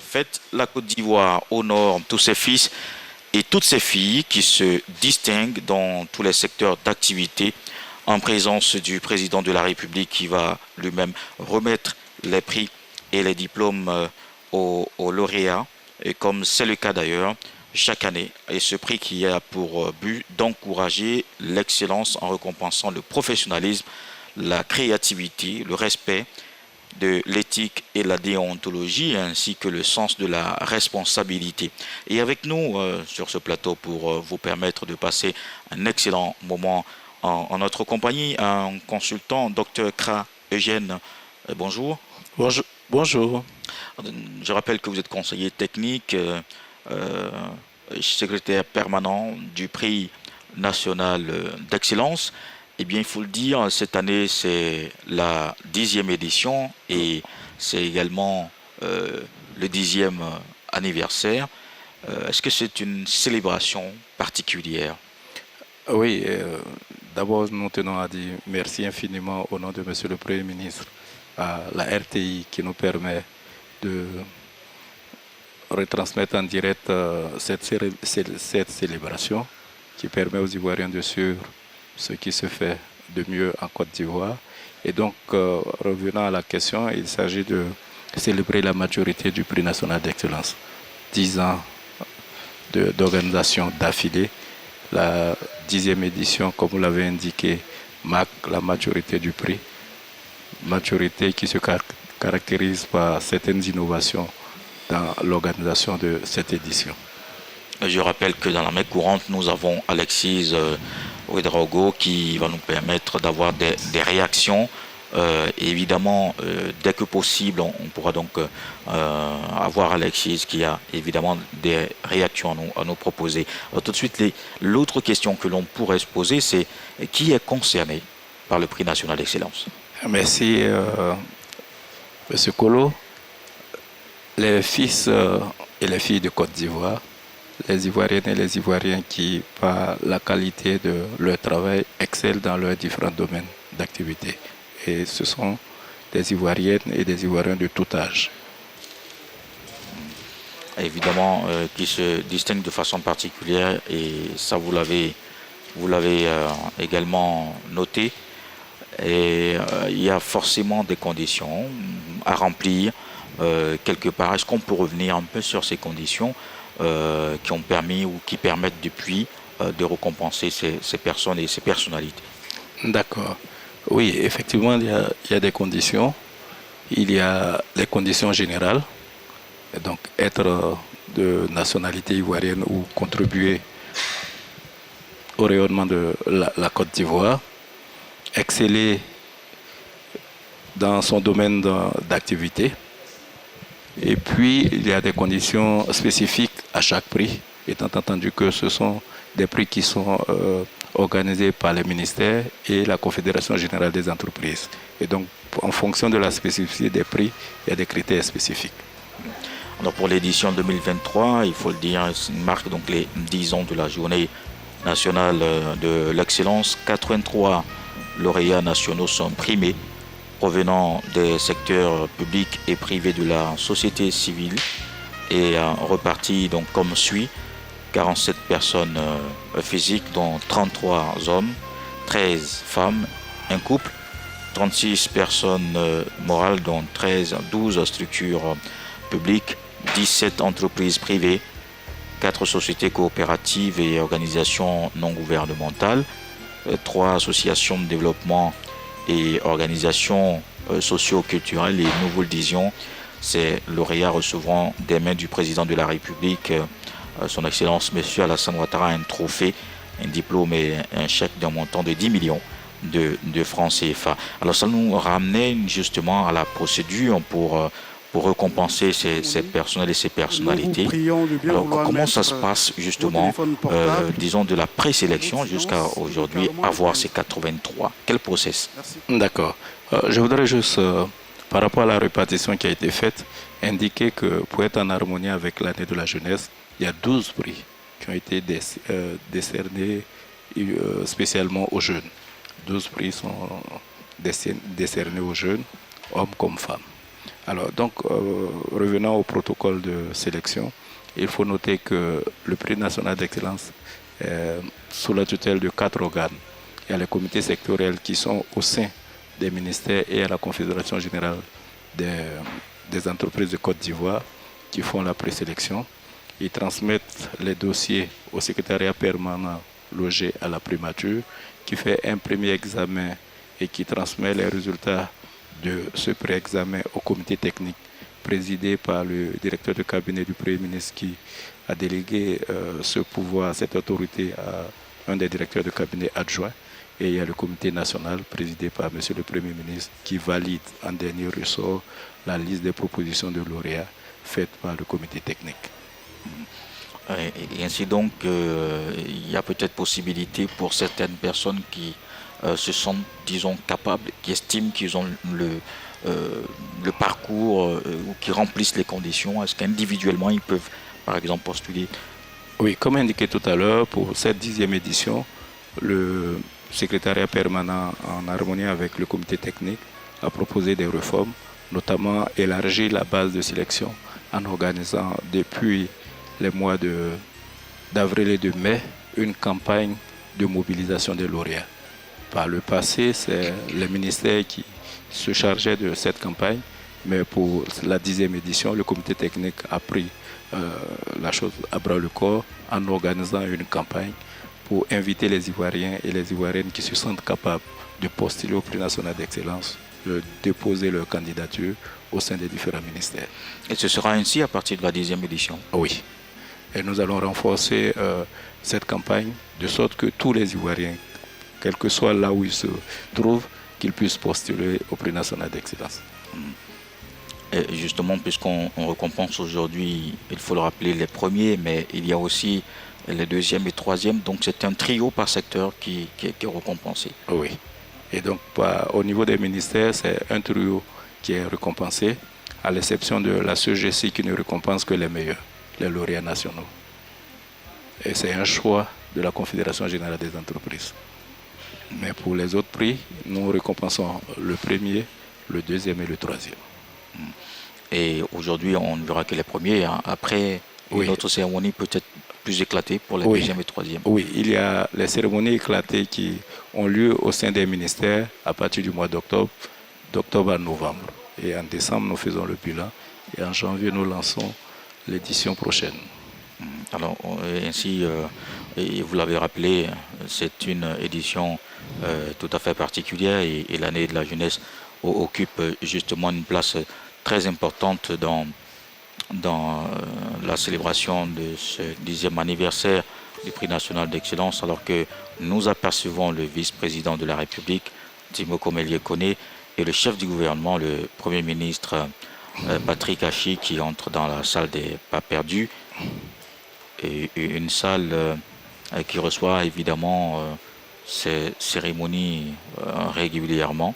Faites, la Côte d'Ivoire honore tous ses fils et toutes ses filles qui se distinguent dans tous les secteurs d'activité en présence du président de la République qui va lui-même remettre les prix et les diplômes aux lauréats, et comme c'est le cas d'ailleurs chaque année. Et ce prix qui a pour but d'encourager l'excellence en récompensant le professionnalisme, la créativité, le respect de l'éthique et la déontologie, ainsi que le sens de la responsabilité. Et avec nous sur ce plateau pour vous permettre de passer un excellent moment en notre compagnie, un consultant, Dr Kra Eugène. Bonjour. Bonjour. Bonjour. Je rappelle que vous êtes conseiller technique, secrétaire permanent du prix national d'excellence. Eh bien, il faut le dire, cette année, c'est la 10e édition et c'est également le 10e anniversaire. Est-ce que c'est une célébration particulière? Oui, d'abord, nous tenons à dire merci infiniment au nom de Monsieur le Premier ministre à la RTI qui nous permet de retransmettre en direct cette célébration qui permet aux Ivoiriens de suivre ce qui se fait de mieux en Côte d'Ivoire. Et donc, revenant à la question, il s'agit de célébrer la maturité du prix national d'excellence. 10 ans d'organisation d'affilée. La 10e édition, comme vous l'avez indiqué, marque la maturité du prix. Maturité qui se caractérise par certaines innovations dans l'organisation de cette édition. Je rappelle que dans la main courante, nous avons Alexis Ouedraogo qui va nous permettre d'avoir des réactions. Évidemment, dès que possible, on pourra donc avoir Alexis qui a évidemment des réactions à nous proposer. Alors, tout de suite, l'autre question que l'on pourrait se poser, c'est qui est concerné par le prix national d'excellence? Merci, M. Kolo. Les fils et les filles de Côte d'Ivoire, les Ivoiriennes et les Ivoiriens qui, par la qualité de leur travail, excellent dans leurs différents domaines d'activité. Et ce sont des Ivoiriennes et des Ivoiriens de tout âge. Évidemment, qui se distinguent de façon particulière, et ça vous l'avez également noté. Et il y a forcément des conditions à remplir quelque part. Est-ce qu'on peut revenir un peu sur ces conditions qui ont permis ou qui permettent depuis de récompenser ces personnes et ces personnalités? D'accord. Oui, effectivement, il y a des conditions. Il y a les conditions générales. Donc, être de nationalité ivoirienne ou contribuer au rayonnement de la Côte d'Ivoire. Exceller dans son domaine d'activité. Et puis, il y a des conditions spécifiques à chaque prix, étant entendu que ce sont des prix qui sont organisés par les ministères et la Confédération générale des entreprises. Et donc, en fonction de la spécificité des prix, il y a des critères spécifiques. Alors pour l'édition 2023, il faut le dire, marque donc les 10 ans de la journée nationale de l'excellence. 83 lauréats nationaux sont primés, provenant des secteurs publics et privés de la société civile, et repartis donc comme suit: 47 personnes physiques, dont 33 hommes, 13 femmes, un couple, 36 personnes morales, dont 12 structures publiques, 17 entreprises privées, 4 sociétés coopératives et organisations non gouvernementales, 3 associations de développement et organisations socio-culturelles. Et nous vous le disions, ces lauréats recevront des mains du président de la République, son Excellence M. Alassane Ouattara, un trophée, un diplôme et un chèque d'un montant de 10 millions de francs CFA. Alors ça nous ramenait justement à la procédure pour récompenser ces personnels et ces personnalités. Alors comment ça se passe justement, disons de la présélection jusqu'à aujourd'hui, avoir ces 83? Quel process? D'accord. Je voudrais juste, par rapport à la répartition qui a été faite, indiquer que pour être en harmonie avec l'année de la jeunesse, il y a 12 prix qui ont été décernés spécialement aux jeunes. 12 prix sont décernés aux jeunes, hommes comme femmes. Alors, donc, revenant au protocole de sélection, il faut noter que le prix national d'excellence est sous la tutelle de 4 organes. Il y a les comités sectoriels qui sont au sein des ministères et à la Confédération générale des entreprises de Côte d'Ivoire qui font la présélection. Ils transmettent les dossiers au secrétariat permanent logé à la primature qui fait un premier examen et qui transmet les résultats de ce pré-examen au comité technique présidé par le directeur de cabinet du Premier ministre qui a délégué ce pouvoir, cette autorité à un des directeurs de cabinet adjoints. Et il y a le comité national présidé par M. le Premier ministre qui valide en dernier ressort la liste des propositions de lauréats faites par le comité technique. Et ainsi donc, il y a peut-être possibilité pour certaines personnes qui se sentent, disons, capables, qui estiment qu'ils ont le parcours ou qui remplissent les conditions. Est-ce qu'individuellement, ils peuvent, par exemple, postuler? Oui, comme indiqué tout à l'heure, pour cette 10e édition, le secrétariat permanent, en harmonie avec le comité technique, a proposé des réformes, notamment élargir la base de sélection en organisant depuis les mois d'avril et de mai une campagne de mobilisation des lauréats. Par le passé, c'est les ministères qui se chargeaient de cette campagne, mais pour la 10e édition, le comité technique a pris la chose à bras le corps en organisant une campagne pour inviter les Ivoiriens et les Ivoiriennes qui se sentent capables de postuler au prix national d'excellence, de déposer leur candidature au sein des différents ministères. Et ce sera ainsi à partir de la 10e édition? Oui. Et nous allons renforcer cette campagne de sorte que tous les Ivoiriens, quel que soit là où ils se trouvent, qu'ils puissent postuler au prix national d'excellence. Et justement, puisqu'on récompense aujourd'hui, il faut le rappeler, les premiers, mais il y a aussi les deuxièmes et troisièmes, donc c'est un trio par secteur qui est récompensé. Oui. Et donc au niveau des ministères, c'est un trio qui est récompensé, à l'exception de la CEGC qui ne récompense que les meilleurs, les lauréats nationaux. Et c'est un choix de la Confédération générale des entreprises. Mais pour les autres prix, nous récompensons le premier, le deuxième et le troisième. Et aujourd'hui, on ne verra que les premiers. Hein. Après, une autre cérémonie peut-être plus éclatée pour les deuxième et troisième. Oui, il y a les cérémonies éclatées qui ont lieu au sein des ministères à partir du mois d'octobre à novembre. Et en décembre, nous faisons le bilan. Et en janvier, nous lançons l'édition prochaine. Alors, ainsi, et vous l'avez rappelé, c'est une édition tout à fait particulière et l'année de la jeunesse occupe justement une place très importante dans la célébration de ce 10e anniversaire du prix national d'excellence, alors que nous apercevons le vice-président de la République, Timoko Mélié-Koné, et le chef du gouvernement, le Premier ministre Patrick Hachi, qui entre dans la salle des pas perdus, et une salle qui reçoit évidemment ces cérémonies régulièrement.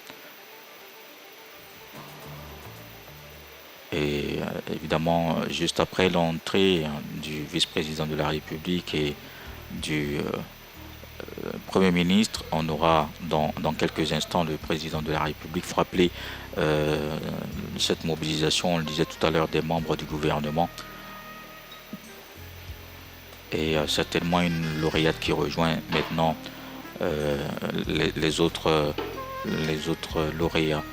Et évidemment, juste après l'entrée du vice-président de la République et du Premier ministre, on aura dans quelques instants le président de la République. Il faut rappeler cette mobilisation, on le disait tout à l'heure, des membres du gouvernement. Et certainement une lauréate qui rejoint maintenant les autres lauréats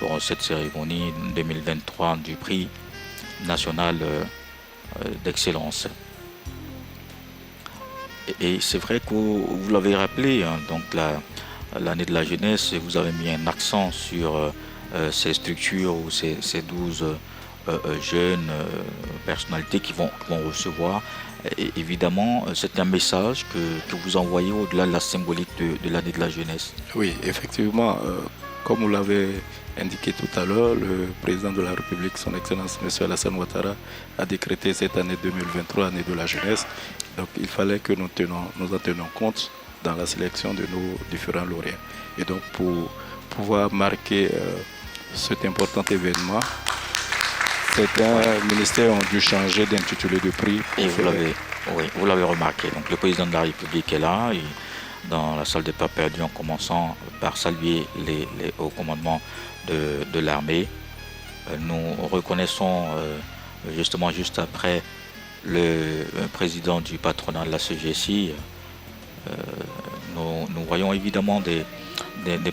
pour cette cérémonie 2023 du prix national d'excellence. Et c'est vrai que vous l'avez rappelé, hein, donc l'année de la jeunesse, vous avez mis un accent sur ces structures ou ces 12 jeunes personnalités qui vont recevoir. Et évidemment, c'est un message que vous envoyez au-delà de la symbolique de l'année de la jeunesse. Oui, effectivement, comme vous l'avez indiqué tout à l'heure, le président de la République, son Excellence M. Alassane Ouattara, a décrété cette année 2023, année de la jeunesse. Donc il fallait que nous en tenions compte dans la sélection de nos différents lauréats. Et donc pour pouvoir marquer cet important événement, certains ministères ont dû changer d'intitulé de prix. Et vous l'avez remarqué. Donc le président de la République est là, et dans la salle des pas perdus, en commençant par saluer les hauts commandements de l'armée. Nous reconnaissons justement juste après le président du patronat de la CGSI. Nous voyons évidemment des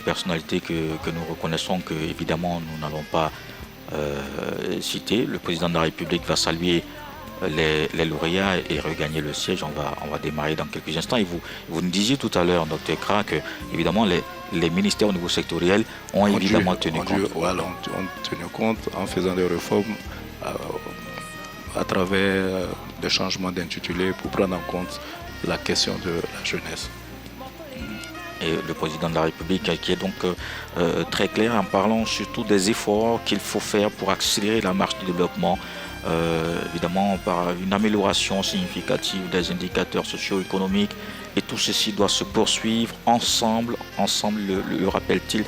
personnalités que nous reconnaissons que évidemment nous n'allons pas citer. Le président de la République va saluer les lauréats et regagner le siège. On va démarrer dans quelques instants. Et vous nous disiez tout à l'heure, Dr Kra, que évidemment les ministères au niveau sectoriel ont évidemment tenu compte. Voilà, ont tenu compte en faisant des réformes à travers des changements d'intitulé pour prendre en compte la question de la jeunesse. Et le président de la République qui est donc très clair en parlant surtout des efforts qu'il faut faire pour accélérer la marche du développement, évidemment par une amélioration significative des indicateurs socio-économiques, et tout ceci doit se poursuivre ensemble le rappelle-t-il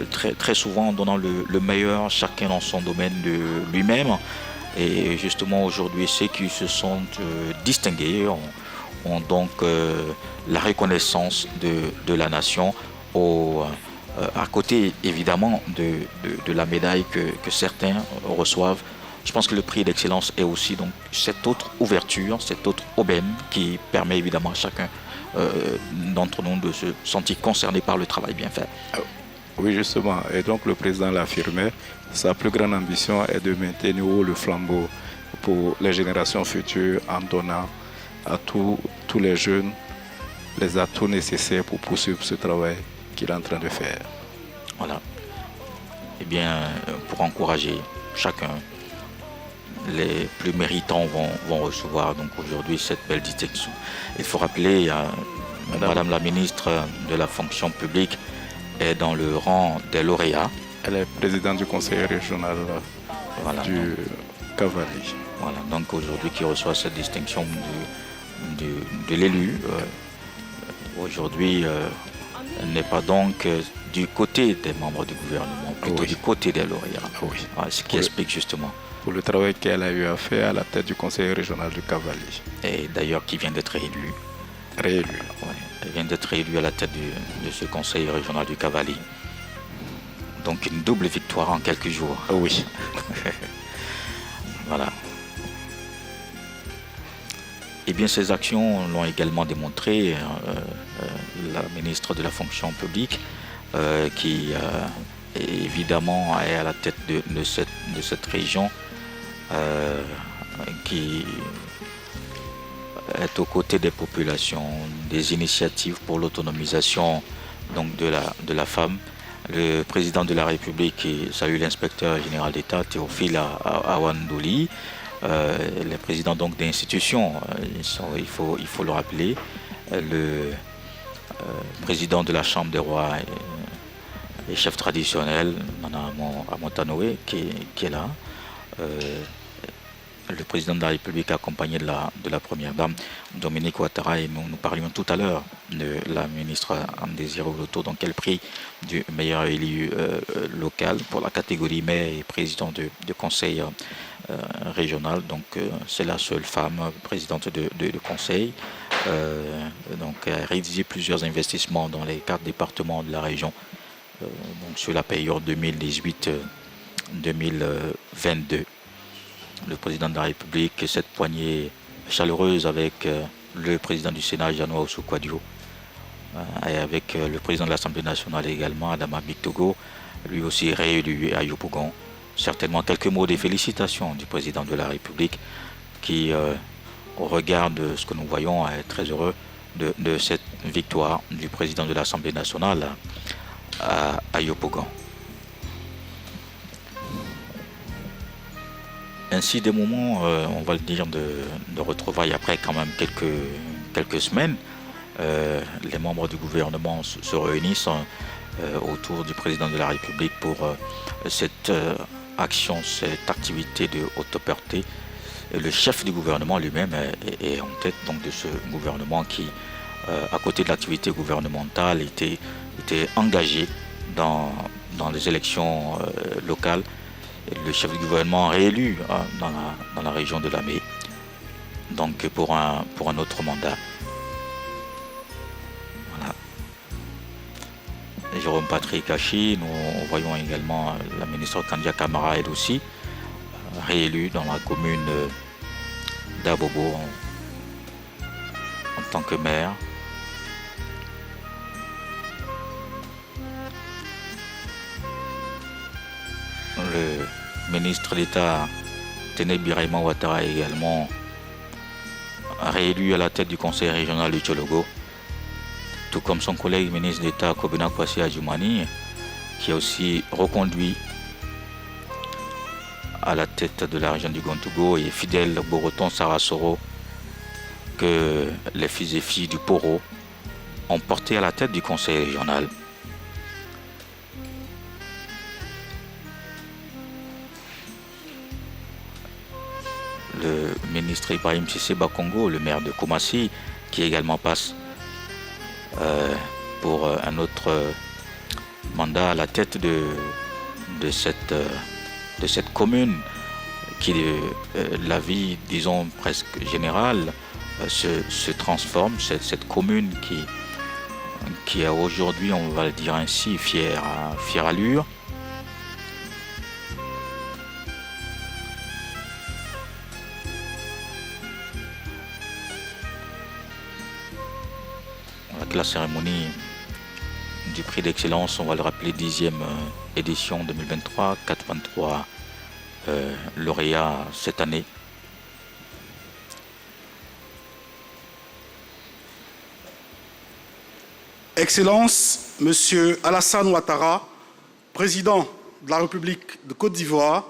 très souvent en donnant le meilleur, chacun dans son domaine de lui-même. Et justement aujourd'hui ceux qui se sont distingués ont donc la reconnaissance de la nation à côté évidemment de la médaille que certains reçoivent. Je pense que le prix d'excellence est aussi donc cette autre ouverture, cette autre aubaine qui permet évidemment à chacun d'entre nous de se sentir concerné par le travail bien fait. Oui, justement. Et donc le président l'affirmait, sa plus grande ambition est de maintenir haut le flambeau pour les générations futures en donnant à tous les jeunes les atouts nécessaires pour poursuivre ce travail qu'il est en train de faire. Voilà. Eh bien, pour encourager chacun, les plus méritants vont recevoir donc aujourd'hui cette belle distinction. Il faut rappeler à Madame la ministre de la fonction publique est dans le rang des lauréats. Elle est présidente du conseil régional du Cavali. Voilà, donc aujourd'hui qui reçoit cette distinction de l'élu. Aujourd'hui, elle n'est pas donc du côté des membres du gouvernement, plutôt du côté des lauréats. Oui. Voilà, ce qui explique justement. Pour le travail qu'elle a eu à faire à la tête du conseil régional du Cavali. Et d'ailleurs qui vient d'être élue. Réélue. Ouais, elle vient d'être élue à la tête de ce conseil régional du Cavali. Donc une double victoire en quelques jours. Oui. Voilà. Et bien ces actions l'ont également démontré la ministre de la fonction publique qui évidemment est à la tête de cette région qui est aux côtés des populations, des initiatives pour l'autonomisation donc de la femme. Le président de la République qui salue l'inspecteur général d'État Théophile Awandouli, les présidents donc d'institutions, il faut le rappeler, le président de la Chambre des rois et chef traditionnel, Nana Amontanoé, qui est là, le président de la République accompagné de la première dame Dominique Ouattara, et nous parlions tout à l'heure de la ministre Désiré Oloto, donc elle prie du meilleur élu local pour la catégorie maire et président de conseil régional, donc c'est la seule femme présidente de conseil. Donc elle a réalisé plusieurs investissements dans les 4 départements de la région, donc sur la période 2018-2022. Le président de la République, cette poignée chaleureuse avec le président du Sénat, Jeannot Ousou-Kouadio, et avec le président de l'Assemblée nationale également, Adama Bictogo, lui aussi réélu à Yopougon. Certainement quelques mots de félicitations du président de la République qui, au regard de ce que nous voyons, est très heureux de cette victoire du président de l'Assemblée nationale à Yopougon. Ainsi des moments, on va le dire, de retrouvailles après quand même quelques semaines. Les membres du gouvernement se réunissent autour du président de la République pour cette action, cette activité de haute portée. Et le chef du gouvernement lui-même est en tête donc de ce gouvernement qui, à côté de l'activité gouvernementale, était engagé dans les élections locales. Le chef du gouvernement réélu dans la région de Lamé, donc pour un autre mandat. Voilà. Jérôme Patrick Hachi. Nous voyons également la ministre Kandia Kamara, elle aussi, réélue dans la commune d'Abobo en tant que maire. Le ministre d'État Téné Birahima Ouattara est également réélu à la tête du conseil régional du Tchologo, tout comme son collègue ministre d'État Kobena Kwasi Adjoumani, qui est aussi reconduit à la tête de la région du Gontougo, et Fidèle Boroton Sarasoro, que les fils et filles du Poro ont porté à la tête du conseil régional. Le ministre Ibrahim Sissé Bakongo, le maire de Koumassi, qui également passe pour un autre mandat à la tête de cette commune, qui la vie, disons, presque générale se transforme. Cette commune qui a aujourd'hui, on va le dire ainsi, fière allure. La cérémonie du prix d'excellence, on va le rappeler, 10e édition 2023, 83 lauréats cette année. Excellence, Monsieur Alassane Ouattara, président de la République de Côte d'Ivoire,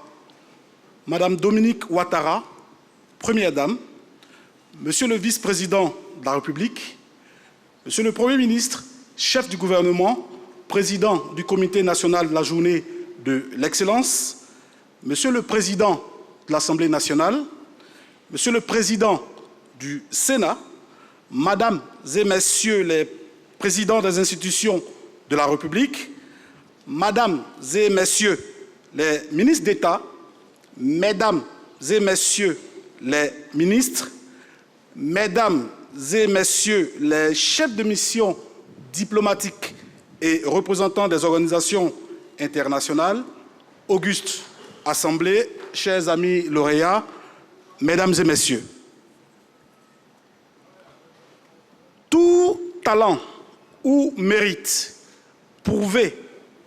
Madame Dominique Ouattara, première dame, Monsieur le vice-président de la République, Monsieur le Premier ministre, chef du gouvernement, président du Comité national de la journée de l'excellence, Monsieur le président de l'Assemblée nationale, Monsieur le président du Sénat, Mesdames et Messieurs les présidents des institutions de la République, Mesdames et Messieurs les ministres d'État, Mesdames et Messieurs les ministres, Mesdames et Messieurs les chefs de mission diplomatiques et représentants des organisations internationales, auguste Assemblée, chers amis lauréats, Mesdames et Messieurs. Tout talent ou mérite prouvé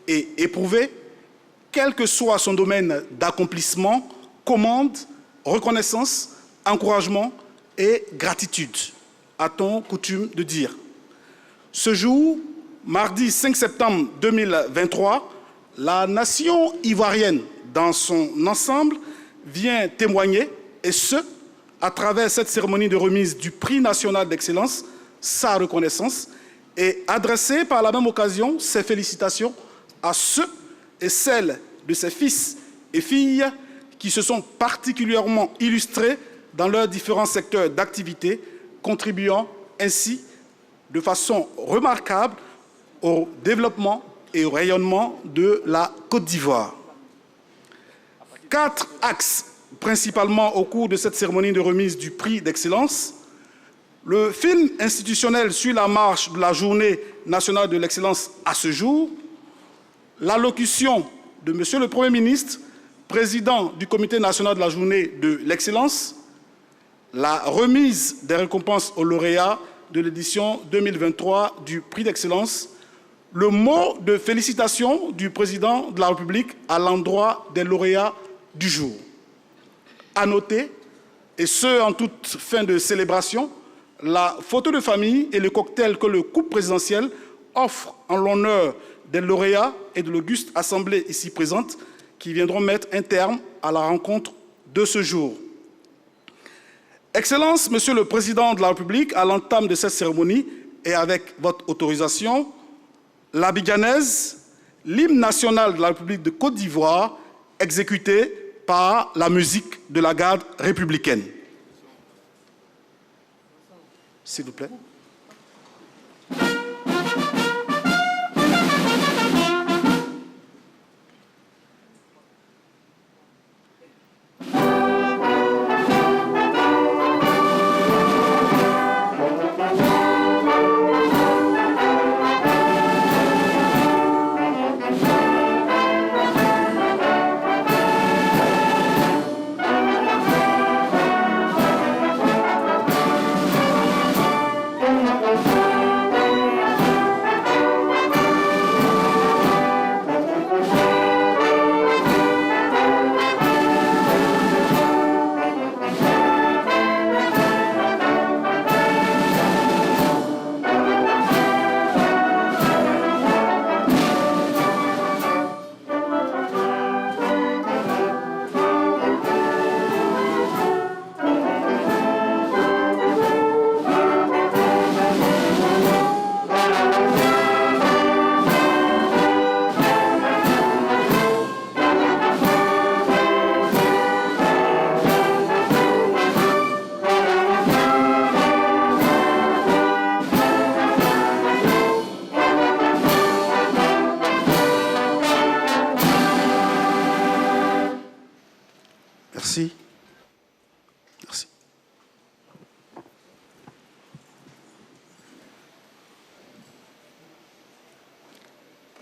et éprouvé, quel que soit son domaine d'accomplissement, commande, reconnaissance, encouragement et gratitude, a-t-on coutume de dire. Ce jour, mardi 5 septembre 2023, la nation ivoirienne dans son ensemble vient témoigner, et ce, à travers cette cérémonie de remise du prix national d'excellence, sa reconnaissance, et adresser par la même occasion ses félicitations à ceux et celles de ses fils et filles qui se sont particulièrement illustrés dans leurs différents secteurs d'activité, contribuant ainsi de façon remarquable au développement et au rayonnement de la Côte d'Ivoire. 4 axes principalement au cours de cette cérémonie de remise du prix d'excellence. Le film institutionnel sur la marche de la Journée nationale de l'excellence à ce jour, l'allocution de Monsieur le Premier ministre, président du Comité national de la Journée de l'excellence, la remise des récompenses aux lauréats de l'édition 2023 du prix d'excellence, le mot de félicitation du président de la République à l'endroit des lauréats du jour. À noter, et ce en toute fin de célébration, la photo de famille et le cocktail que le couple présidentiel offre en l'honneur des lauréats et de l'auguste assemblée ici présente qui viendront mettre un terme à la rencontre de ce jour. Excellence, Monsieur le Président de la République, à l'entame de cette cérémonie et avec votre autorisation, l'abidjanaise, l'hymne national de la République de Côte d'Ivoire, exécuté par la musique de la garde républicaine. S'il vous plaît.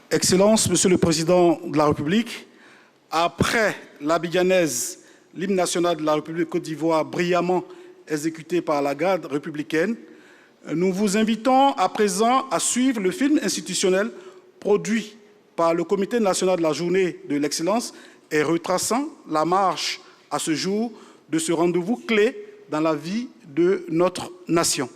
Excellences, Monsieur le Président de la République, après l'abidjanaise, l'hymne national de la République de Côte d'Ivoire brillamment exécuté par la garde républicaine, nous vous invitons à présent à suivre le film institutionnel produit par le Comité national de la Journée de l'Excellence et retraçant la marche à ce jour de ce rendez-vous clé dans la vie de notre nation.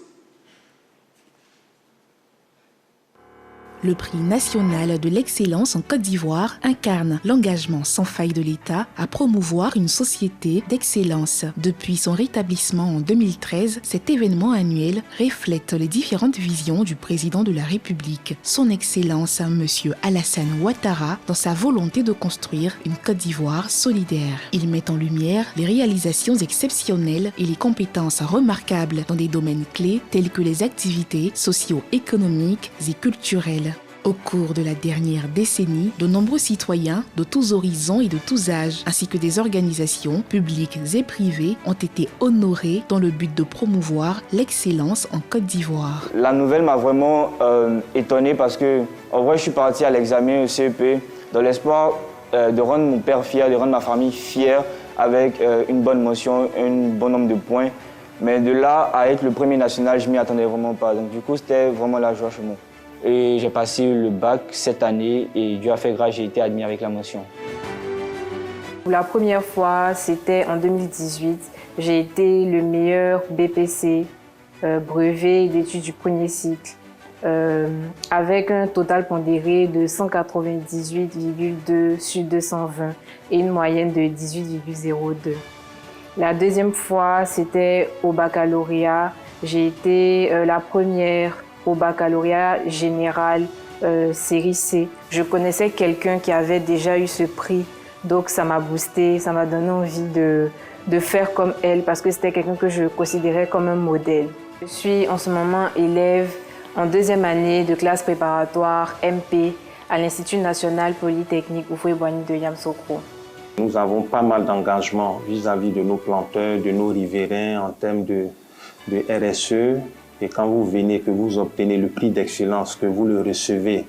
Le prix national de l'excellence en Côte d'Ivoire incarne l'engagement sans faille de l'État à promouvoir une société d'excellence. Depuis son rétablissement en 2013, cet événement annuel reflète les différentes visions du président de la République, son Excellence M. Alassane Ouattara, dans sa volonté de construire une Côte d'Ivoire solidaire. Il met en lumière les réalisations exceptionnelles et les compétences remarquables dans des domaines clés tels que les activités socio-économiques et culturelles. Au cours de la dernière décennie, de nombreux citoyens de tous horizons et de tous âges, ainsi que des organisations publiques et privées, ont été honorés dans le but de promouvoir l'excellence en Côte d'Ivoire. La nouvelle m'a vraiment étonné parce que, en vrai, je suis parti à l'examen au CEP dans l'espoir de rendre mon père fier, de rendre ma famille fière avec une bonne motion, un bon nombre de points. Mais de là à être le premier national, je ne m'y attendais vraiment pas. Donc du coup, c'était vraiment la joie chez moi. Et j'ai passé le bac cette année et Dieu a fait grâce, j'ai été admis avec la mention. Pour la première fois, c'était en 2018. J'ai été le meilleur BPC, brevet d'études du premier cycle, avec un total pondéré de 198,2 sur 220 et une moyenne de 18,02. La deuxième fois, c'était au baccalauréat. J'ai été la première au baccalauréat général série C. Je connaissais quelqu'un qui avait déjà eu ce prix, donc ça m'a boosté, ça m'a donné envie de faire comme elle parce que c'était quelqu'un que je considérais comme un modèle. Je suis en ce moment élève en deuxième année de classe préparatoire MP à l'Institut national polytechnique Houphouët-Boigny de Yamoussoukro. Nous avons pas mal d'engagement vis-à-vis de nos planteurs, de nos riverains en termes de RSE. Et quand vous venez, que vous obtenez le prix d'excellence, que vous le recevez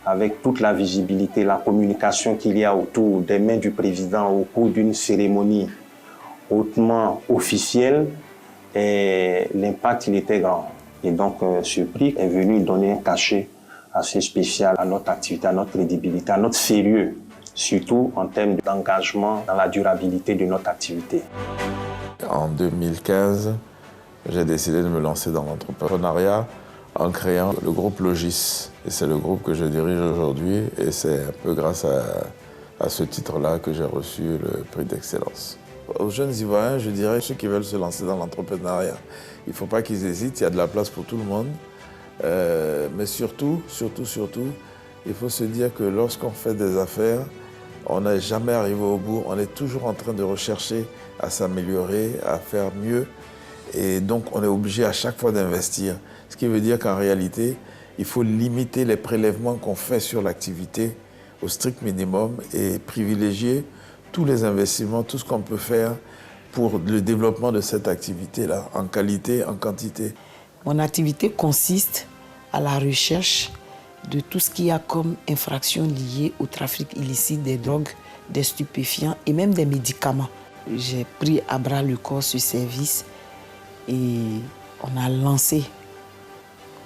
avec toute la visibilité, la communication qu'il y a autour des mains du président au cours d'une cérémonie hautement officielle, l'impact il était grand. Et donc ce prix est venu donner un cachet assez spécial à notre activité, à notre crédibilité, à notre sérieux, surtout en termes d'engagement dans la durabilité de notre activité. En 2015, j'ai décidé de me lancer dans l'entrepreneuriat en créant le groupe Logis. Et c'est le groupe que je dirige aujourd'hui et c'est un peu grâce à ce titre-là que j'ai reçu le prix d'excellence. Aux jeunes Ivoiriens, je dirais ceux qui veulent se lancer dans l'entrepreneuriat, il ne faut pas qu'ils hésitent, il y a de la place pour tout le monde. Mais surtout, il faut se dire que lorsqu'on fait des affaires, on n'est jamais arrivé au bout, on est toujours en train de rechercher à s'améliorer, à faire mieux. Et donc, on est obligé à chaque fois d'investir. Ce qui veut dire qu'en réalité, il faut limiter les prélèvements qu'on fait sur l'activité au strict minimum et privilégier tous les investissements, tout ce qu'on peut faire pour le développement de cette activité-là, en qualité, en quantité. Mon activité consiste à la recherche de tout ce qu'il y a comme infractions liées au trafic illicite des drogues, des stupéfiants et même des médicaments. J'ai pris à bras le corps ce service et on a lancé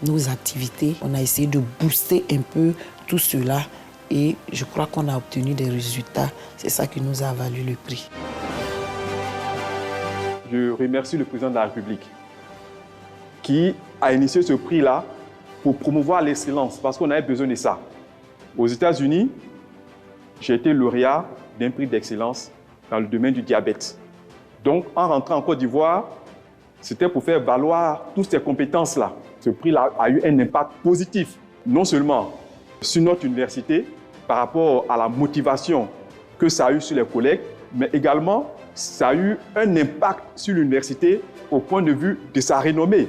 nos activités. On a essayé de booster un peu tout cela et je crois qu'on a obtenu des résultats. C'est ça qui nous a valu le prix. Je remercie le président de la République qui a initié ce prix-là pour promouvoir l'excellence parce qu'on avait besoin de ça. Aux États-Unis, j'ai été lauréat d'un prix d'excellence dans le domaine du diabète. Donc, en rentrant en Côte d'Ivoire, c'était pour faire valoir toutes ces compétences-là. Ce prix-là a eu un impact positif, non seulement sur notre université, par rapport à la motivation que ça a eu sur les collègues, mais également, ça a eu un impact sur l'université au point de vue de sa renommée.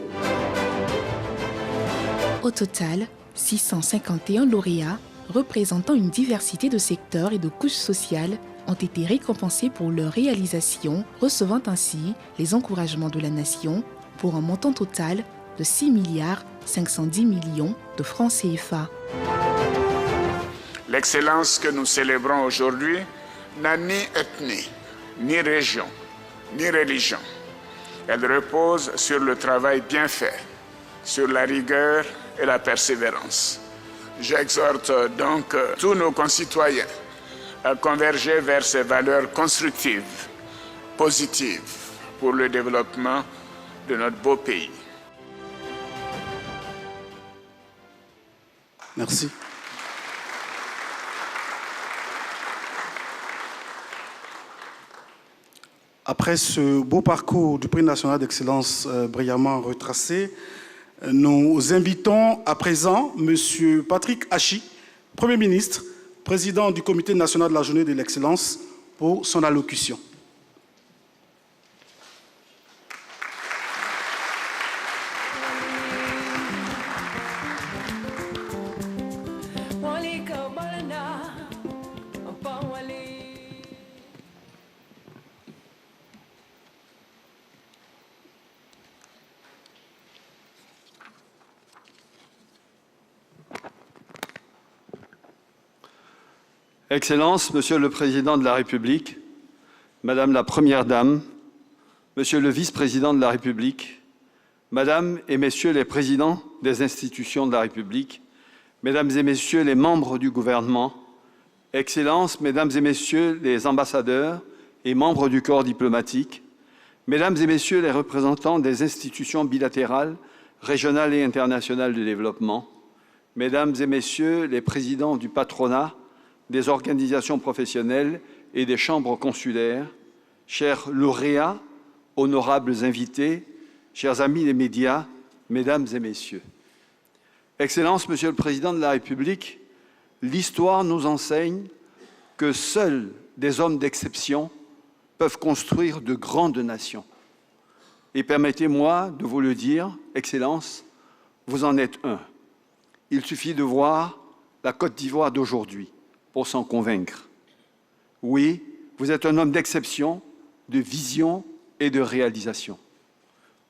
Au total, 651 lauréats représentant une diversité de secteurs et de couches sociales ont été récompensés pour leur réalisation, recevant ainsi les encouragements de la nation pour un montant total de 6 510 millions de francs CFA. L'excellence que nous célébrons aujourd'hui n'a ni ethnie, ni région, ni religion. Elle repose sur le travail bien fait, sur la rigueur et la persévérance. J'exhorte donc tous nos concitoyens à converger vers ces valeurs constructives, positives pour le développement de notre beau pays. Merci. Après ce beau parcours du prix national d'excellence brillamment retracé, nous invitons à présent M. Patrick Hachi, Premier ministre, président du Comité national de la journée de l'excellence, pour son allocution. Excellences, Monsieur le Président de la République, Madame la Première Dame, Monsieur le Vice-président de la République, Madame et Messieurs les présidents des institutions de la République, Mesdames et Messieurs les membres du gouvernement, Excellences, Mesdames et Messieurs les ambassadeurs et membres du corps diplomatique, Mesdames et Messieurs les représentants des institutions bilatérales, régionales et internationales de développement, Mesdames et Messieurs les présidents du patronat, des organisations professionnelles et des chambres consulaires, chers lauréats, honorables invités, chers amis des médias, Mesdames et Messieurs. Excellences, Monsieur le Président de la République, l'histoire nous enseigne que seuls des hommes d'exception peuvent construire de grandes nations. Et permettez-moi de vous le dire, Excellences, vous en êtes un. Il suffit de voir la Côte d'Ivoire d'aujourd'hui pour s'en convaincre. Oui, vous êtes un homme d'exception, de vision et de réalisation.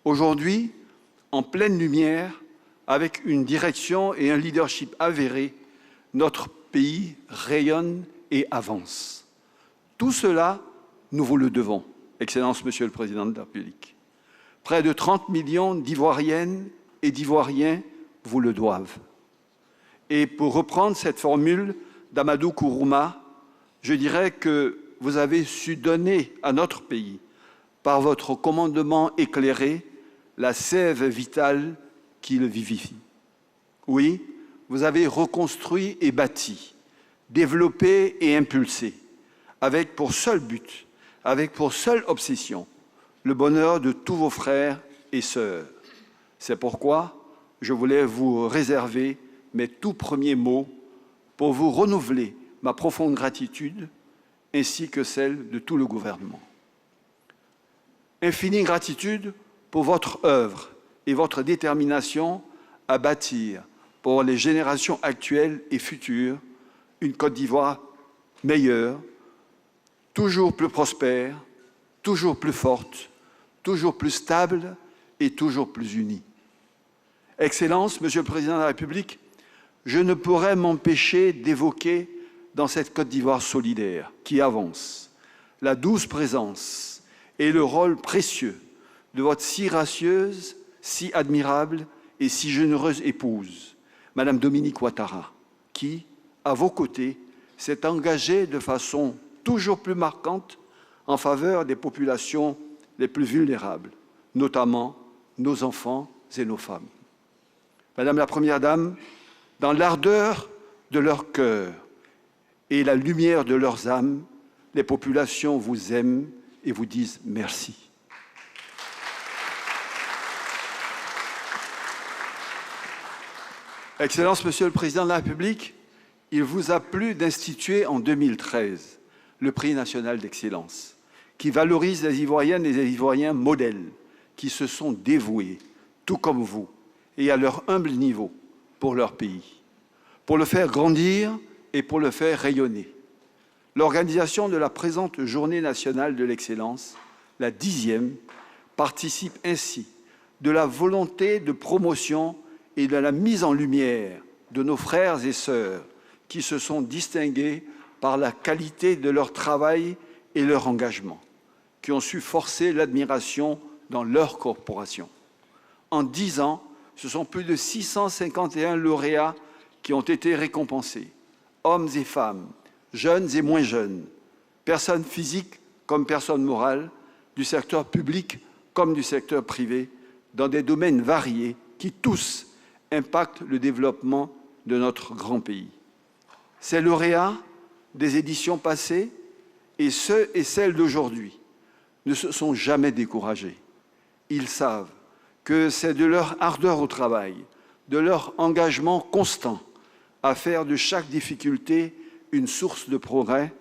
Aujourd'hui, en pleine lumière, avec une direction et un leadership avéré, notre pays rayonne et avance. Tout cela, nous vous le devons, Excellence, Monsieur le Président de la République. Près de 30 millions d'Ivoiriennes et d'Ivoiriens vous le doivent. Et pour reprendre cette formule d'Amadou Kourouma, je dirais que vous avez su donner à notre pays, par votre commandement éclairé, la sève vitale qui le vivifie. Oui, vous avez reconstruit et bâti, développé et impulsé, avec pour seul but, avec pour seule obsession, le bonheur de tous vos frères et sœurs. C'est pourquoi je voulais vous réserver mes tout premiers mots pour vous renouveler ma profonde gratitude ainsi que celle de tout le gouvernement. Infinie gratitude pour votre œuvre et votre détermination à bâtir pour les générations actuelles et futures une Côte d'Ivoire meilleure, toujours plus prospère, toujours plus forte, toujours plus stable et toujours plus unie. Excellences, Monsieur le Président de la République, je ne pourrais m'empêcher d'évoquer dans cette Côte d'Ivoire solidaire qui avance la douce présence et le rôle précieux de votre si gracieuse, si admirable et si généreuse épouse, Madame Dominique Ouattara, qui, à vos côtés, s'est engagée de façon toujours plus marquante en faveur des populations les plus vulnérables, notamment nos enfants et nos femmes. Madame la Première Dame, dans l'ardeur de leur cœur et la lumière de leurs âmes, les populations vous aiment et vous disent merci. Excellence, Monsieur le Président de la République, il vous a plu d'instituer en 2013 le Prix national d'excellence, qui valorise les Ivoiriennes et les Ivoiriens modèles qui se sont dévoués, tout comme vous, et à leur humble niveau, pour leur pays, pour le faire grandir et pour le faire rayonner. L'organisation de la présente Journée nationale de l'excellence, la 10e, participe ainsi de la volonté de promotion et de la mise en lumière de nos frères et sœurs qui se sont distingués par la qualité de leur travail et leur engagement, qui ont su forcer l'admiration dans leur corporation. En 10 ans, ce sont plus de 651 lauréats qui ont été récompensés, hommes et femmes, jeunes et moins jeunes, personnes physiques comme personnes morales, du secteur public comme du secteur privé, dans des domaines variés qui tous impactent le développement de notre grand pays. Ces lauréats des éditions passées et ceux et celles d'aujourd'hui ne se sont jamais découragés. Ils savent que c'est de leur ardeur au travail, de leur engagement constant à faire de chaque difficulté une source de progrès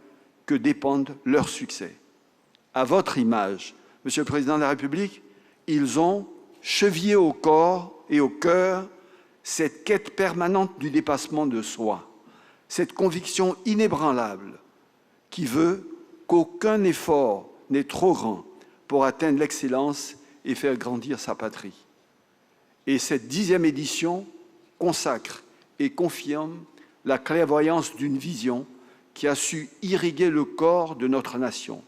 que dépendent leurs succès. À votre image, Monsieur le Président de la République, ils ont chevillé au corps et au cœur cette quête permanente du dépassement de soi, cette conviction inébranlable qui veut qu'aucun effort n'est trop grand pour atteindre l'excellence et faire grandir sa patrie. Et cette 10e édition consacre et confirme la clairvoyance d'une vision qui a su irriguer le corps de notre nation,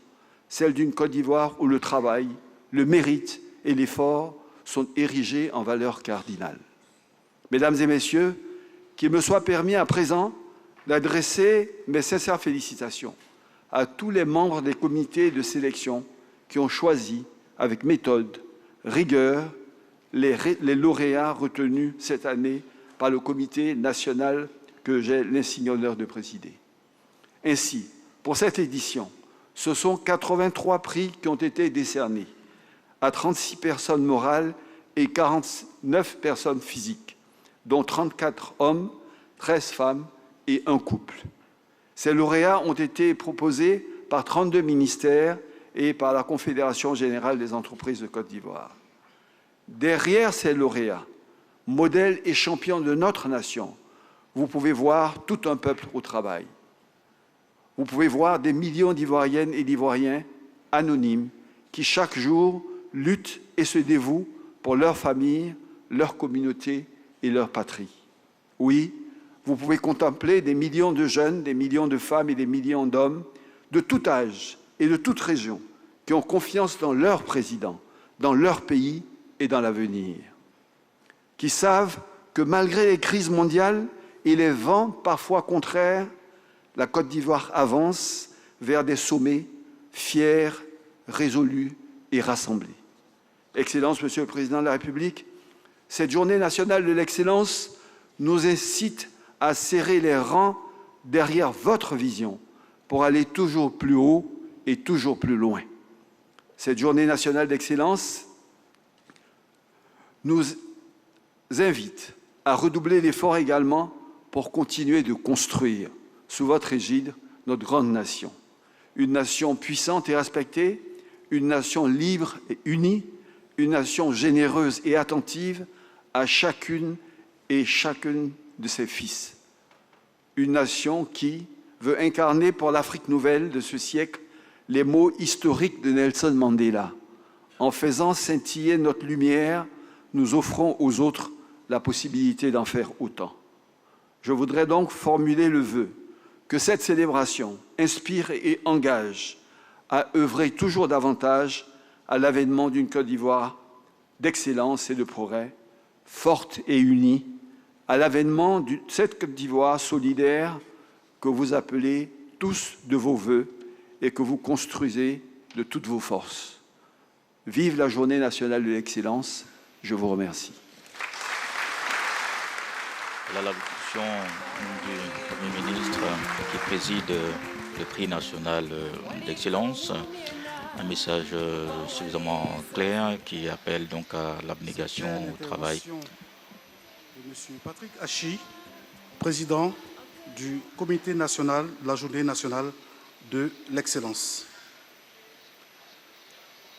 celle d'une Côte d'Ivoire où le travail, le mérite et l'effort sont érigés en valeurs cardinales. Mesdames et messieurs, qu'il me soit permis à présent d'adresser mes sincères félicitations à tous les membres des comités de sélection qui ont choisi avec méthode, rigueur, les lauréats retenus cette année par le comité national que j'ai l'insigne honneur de présider. Ainsi, pour cette édition, ce sont 83 prix qui ont été décernés à 36 personnes morales et 49 personnes physiques, dont 34 hommes, 13 femmes et un couple. Ces lauréats ont été proposés par 32 ministères et par la Confédération générale des entreprises de Côte d'Ivoire. Derrière ces lauréats, modèles et champions de notre nation, vous pouvez voir tout un peuple au travail. Vous pouvez voir des millions d'Ivoiriennes et d'Ivoiriens anonymes qui chaque jour luttent et se dévouent pour leur famille, leur communauté et leur patrie. Oui, vous pouvez contempler des millions de jeunes, des millions de femmes et des millions d'hommes de tout âge et de toute région qui ont confiance dans leur président, dans leur pays et dans l'avenir, qui savent que malgré les crises mondiales et les vents parfois contraires, la Côte d'Ivoire avance vers des sommets fiers, résolus et rassemblés. Excellence, Monsieur le Président de la République, cette journée nationale de l'excellence nous incite à serrer les rangs derrière votre vision pour aller toujours plus haut et toujours plus loin. Cette journée nationale d'excellence nous invite à redoubler l'effort également pour continuer de construire, sous votre égide, notre grande nation. Une nation puissante et respectée, une nation libre et unie, une nation généreuse et attentive à chacune et chacun de ses fils. Une nation qui veut incarner pour l'Afrique nouvelle de ce siècle les mots historiques de Nelson Mandela. En faisant scintiller notre lumière, nous offrons aux autres la possibilité d'en faire autant. Je voudrais donc formuler le vœu que cette célébration inspire et engage à œuvrer toujours davantage à l'avènement d'une Côte d'Ivoire d'excellence et de progrès, forte et unie, à l'avènement de cette Côte d'Ivoire solidaire que vous appelez tous de vos vœux et que vous construisez de toutes vos forces. Vive la Journée nationale de l'excellence. Je vous remercie. L'allocution du Premier ministre qui préside le prix national d'excellence, un message suffisamment clair qui appelle donc à l'abnégation au travail. De M. Patrick Hachi, président du Comité national de la Journée nationale de l'excellence.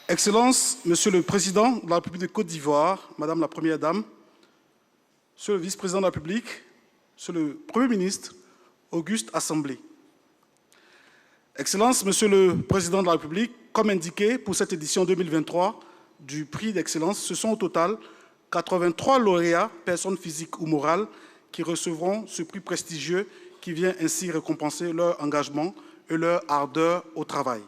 Excellence, Monsieur le Président de la République de Côte d'Ivoire, Madame la Première Dame, Monsieur le Vice-président de la République, Monsieur le Premier ministre, Auguste Assemblée. Excellence, Monsieur le Président de la République, comme indiqué pour cette édition 2023 du prix d'excellence, ce sont au total 83 lauréats, personnes physiques ou morales, qui recevront ce prix prestigieux qui vient ainsi récompenser leur engagement et leur ardeur au travail.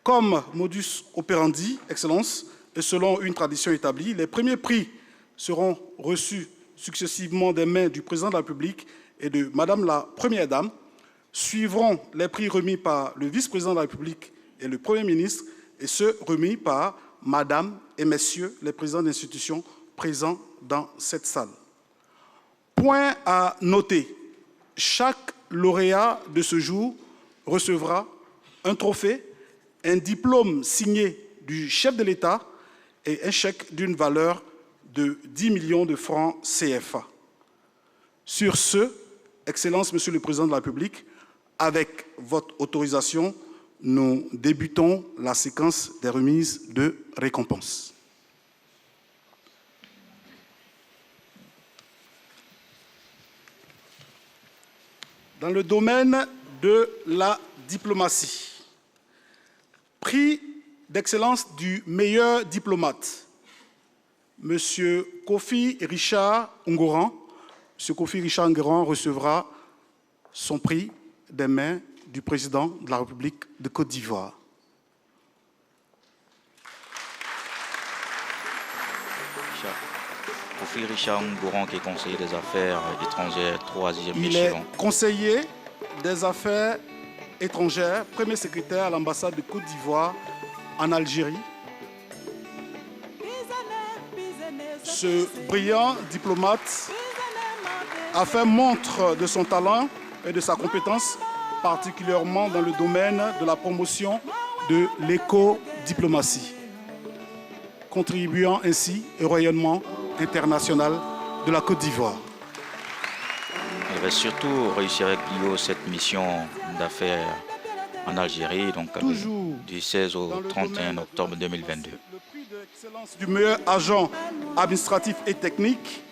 Comme modus operandi, Excellence, et selon une tradition établie, les premiers prix seront reçus successivement des mains du Président de la République et de Madame la Première Dame. Suivront les prix remis par le Vice-président de la République et le Premier ministre, et ceux remis par Madame et Messieurs les présidents d'institutions présents dans cette salle. Point à noter, chaque lauréat de ce jour recevra un trophée, un diplôme signé du chef de l'État et un chèque d'une valeur de 10 millions de francs CFA. Sur ce, Excellence, Monsieur le Président de la République, avec votre autorisation, nous débutons la séquence des remises de récompenses. Dans le domaine de la diplomatie, prix d'excellence du meilleur diplomate, M. Kofi Richard Ungoran. M. Kofi Richard Ungoran recevra son prix des mains du président de la République de Côte d'Ivoire. Kofi Richard Ungoran, qui est conseiller des affaires étrangères, 3e échelon. Il est conseiller des affaires étrangères, premier secrétaire à l'ambassade de Côte d'Ivoire en Algérie. Ce brillant diplomate a fait montre de son talent et de sa compétence, particulièrement dans le domaine de la promotion de l'éco-diplomatie, contribuant ainsi au rayonnement international de la Côte d'Ivoire. Il avait surtout réussi avec Bio cette mission d'affaires en Algérie, donc du 16 au 31 octobre 2022. Le prix d'excellence du meilleur agent administratif et technique,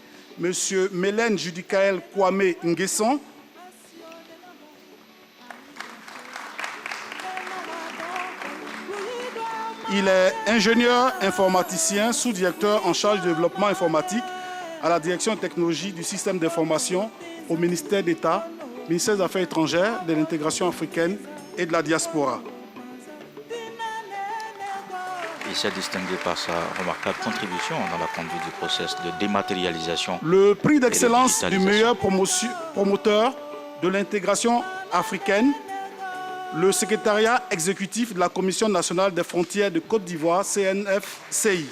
M. Mélène Judicaël Kwame Nguesson. Il est ingénieur informaticien, sous-directeur en charge du développement informatique à la direction de technologie du système d'information au ministère d'État, ministère des Affaires étrangères, de l'intégration africaine et de la diaspora. Il s'est distingué par sa remarquable contribution dans la conduite du processus de dématérialisation. Le prix d'excellence du meilleur promoteur de l'intégration africaine, le secrétariat exécutif de la Commission nationale des frontières de Côte d'Ivoire, CNFCI.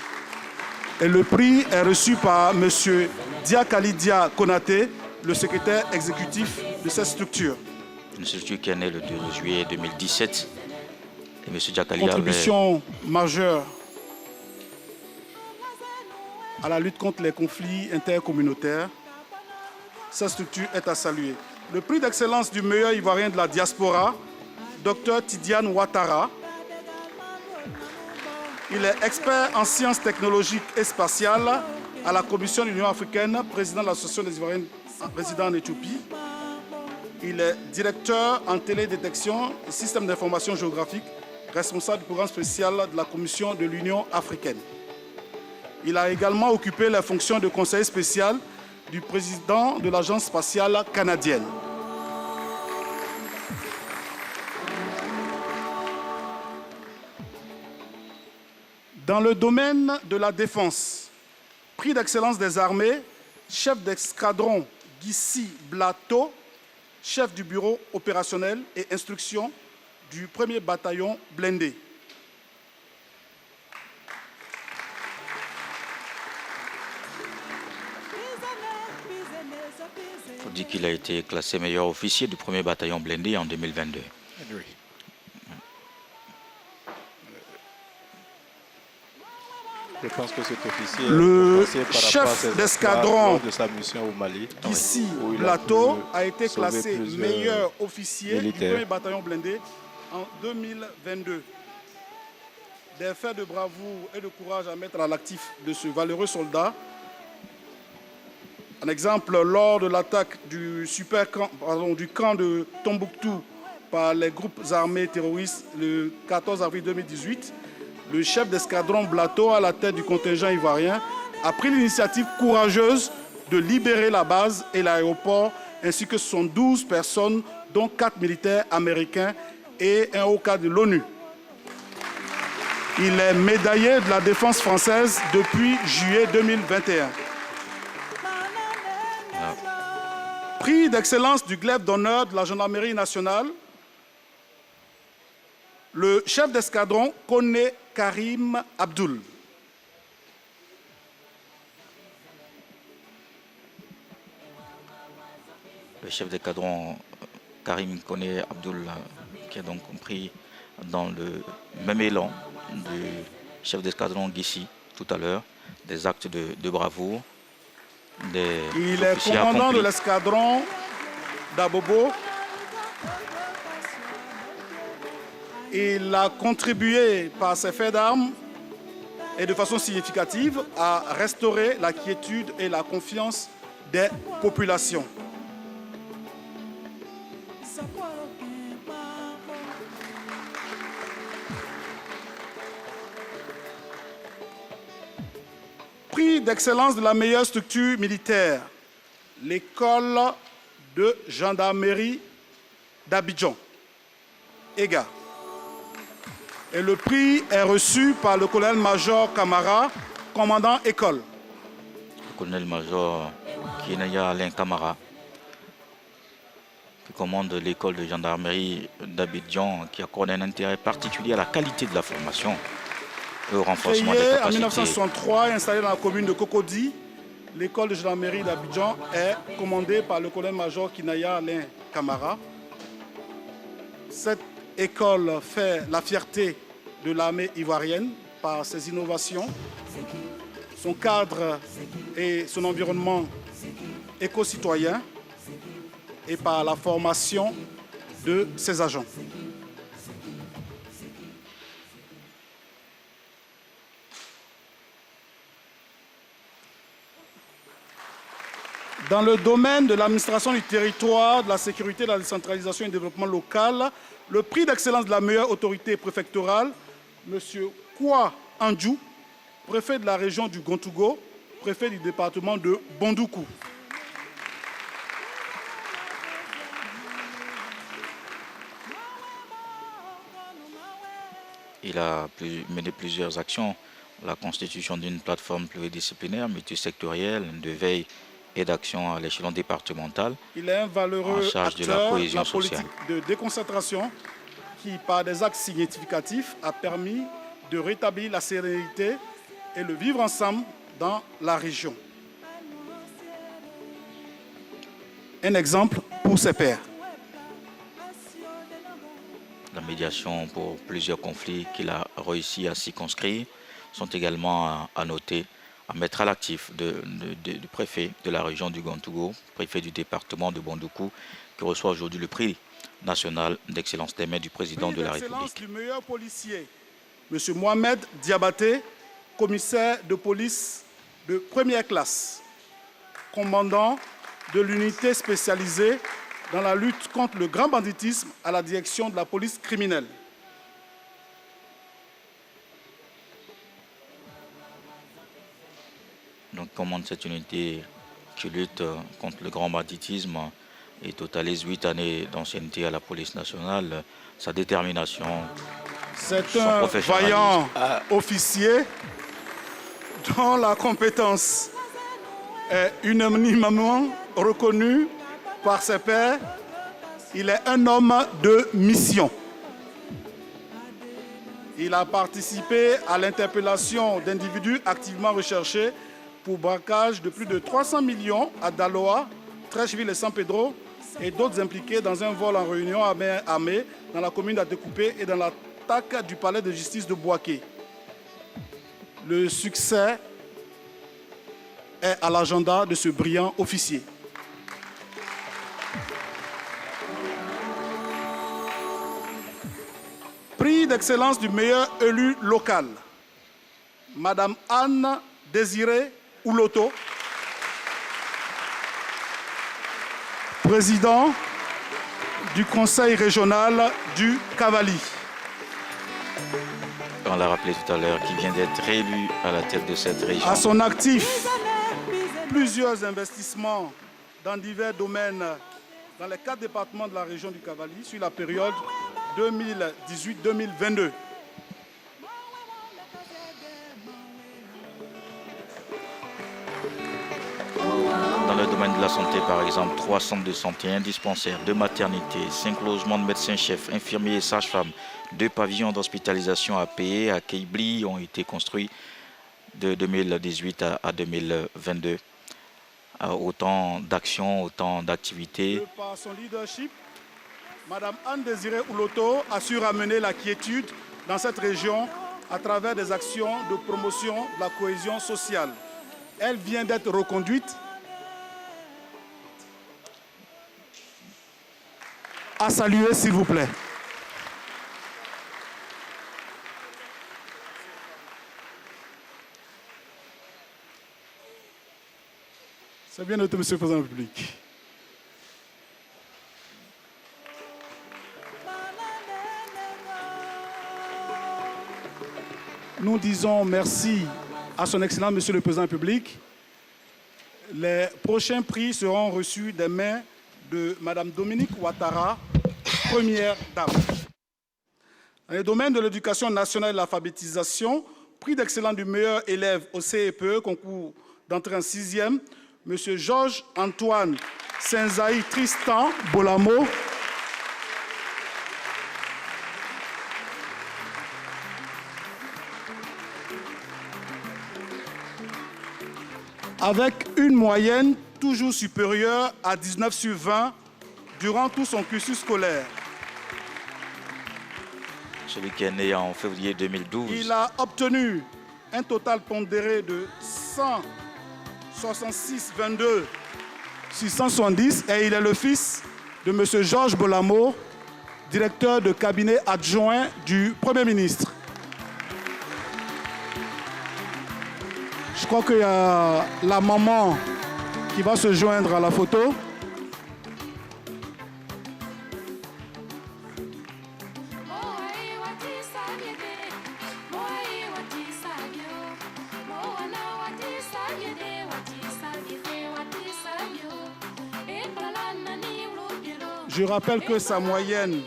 Et le prix est reçu par M. Diakalidia Konaté, le secrétaire exécutif de cette structure. Une structure qui est née le 2 juillet 2017. Et M. Diakalidia contribution majeure à la lutte contre les conflits intercommunautaires. Cette structure est à saluer. Le prix d'excellence du meilleur Ivoirien de la diaspora, Dr Tidiane Ouattara. Il est expert en sciences technologiques et spatiales à la Commission de l'Union africaine, président de l'Association des Ivoiriens résidant en Éthiopie. Il est directeur en télédétection et système d'information géographique, responsable du programme spécial de la Commission de l'Union africaine. Il a également occupé la fonction de conseiller spécial du président de l'Agence spatiale canadienne. Dans le domaine de la défense, prix d'excellence des armées, chef d'escadron Guissy Blateau, chef du bureau opérationnel et instruction du 1er bataillon blindé. Il faut dire qu'il a été classé meilleur officier du 1er bataillon blindé en 2022. Oui. Je pense que cet officier le est chef d'escadron de sa mission au Mali, Guissy Blateau a été classé meilleur officier du 1er bataillon blindé en 2022. Des faits de bravoure et de courage à mettre à l'actif de ce valeureux soldat. Un exemple, lors de l'attaque du camp de Tombouctou par les groupes armés terroristes le 14 avril 2018, le chef d'escadron Blateau, à la tête du contingent ivoirien, a pris l'initiative courageuse de libérer la base et l'aéroport ainsi que 72 personnes, dont 4 militaires américains et un haut cadre de l'ONU. Il est médaillé de la défense française depuis juillet 2021. Prix d'excellence du glaive d'honneur de la Gendarmerie nationale, le chef d'escadron Koné Karim Abdoul. Le chef d'escadron Karim Koné Abdoul, qui a donc compris dans le même élan du chef d'escadron Guissi tout à l'heure, des actes de bravoure. Il est commandant de l'escadron d'Abobo. Il a contribué par ses faits d'armes et de façon significative à restaurer la quiétude et la confiance des populations. Prix d'excellence de la meilleure structure militaire, l'école de gendarmerie d'Abidjan, EGA. Et le prix est reçu par le colonel-major Camara, commandant école. Le colonel-major Kinaya Alain Camara, qui commande l'école de gendarmerie d'Abidjan, qui accorde un intérêt particulier à la qualité de la formation et au renforcement des capacités. En 1963 et installée dans la commune de Cocody, l'école de gendarmerie d'Abidjan est commandée par le colonel-major Kinaya Alain Camara. Cette école fait la fierté de l'armée ivoirienne par ses innovations, son cadre et son environnement éco-citoyen et par la formation de ses agents. Dans le domaine de l'administration du territoire, de la sécurité, de la décentralisation et du développement local, le prix d'excellence de la meilleure autorité préfectorale, M. Kwa Andjou, préfet de la région du Gontougo, préfet du département de Bondoukou. Il a mené plusieurs actions. La constitution d'une plateforme pluridisciplinaire, multisectorielle, de veille et d'action à l'échelon départemental. Il est un valeureux en charge acteur de la cohésion de la politique sociale. de déconcentration qui, par des actes significatifs, a permis de rétablir la sérénité et le vivre ensemble dans la région. Un exemple pour ses pairs. La médiation pour plusieurs conflits qu'il a réussi à circonscrire sont également à noter, à mettre à l'actif du préfet de la région du Gontougo, préfet du département de Bondoukou, qui reçoit aujourd'hui le prix national d'excellence des mains du président de la République. Du meilleur policier, M. Mohamed Diabaté, commissaire de police de première classe, commandant de l'unité spécialisée dans la lutte contre le grand banditisme à la direction de la police criminelle. Donc, commande cette unité qui lutte contre le grand banditisme et totalise 8 années d'ancienneté à la police nationale. Sa détermination, c'est son un professionnalisme. vaillant officier dont la compétence est unanimement reconnue par ses pairs. Il est un homme de mission. Il a participé à l'interpellation d'individus activement recherchés pour braquage de plus de 300 millions à Daloa, Trècheville et San Pedro et d'autres impliqués dans un vol en réunion armée dans la commune d'Adecoupé et dans l'attaque du palais de justice de Bouaké. Le succès est à l'agenda de ce brillant officier. Prix d'excellence du meilleur élu local, Madame Anne Désirée Ouloto, président du conseil régional du Cavali. On l'a rappelé tout à l'heure, qui vient d'être réélu à la tête de cette région. À son actif, plusieurs investissements dans divers domaines dans les 4 départements de la région du Cavali sur la période 2018-2022. Dans le domaine de la santé, par exemple, 3 centres de santé, 1 dispensaire, 2 maternités, 5 logements de médecins-chefs, infirmiers et sages-femmes, 2 pavillons d'hospitalisation à payer à Keibli ont été construits de 2018 à 2022. Autant d'actions, autant d'activités. Par son leadership, Mme Anne-Désirée Ouloto a su ramener la quiétude dans cette région à travers des actions de promotion de la cohésion sociale. Elle vient d'être reconduite à saluer, s'il vous plaît. C'est bien noté, Monsieur le Président de la République. Nous disons merci à son Excellence, Monsieur le Président de la République. Les prochains prix seront reçus des mains de Mme Dominique Ouattara, Première Dame. Dans le domaine de l'éducation nationale et de l'alphabétisation, prix d'excellence du meilleur élève au CEPE, concours d'entrée en 6e, M. Georges Antoine Saint-Zaï Tristan Bolamo. Avec une moyenne toujours supérieure à 19 sur 20 durant tout son cursus scolaire. Celui qui est né en février 2012. Il a obtenu un total pondéré de 166,22 sur 170 et il est le fils de M. Georges Bolamo, directeur de cabinet adjoint du Premier ministre. Je crois qu'il y a la maman qui va se joindre à la photo. Je rappelle que sa moyenne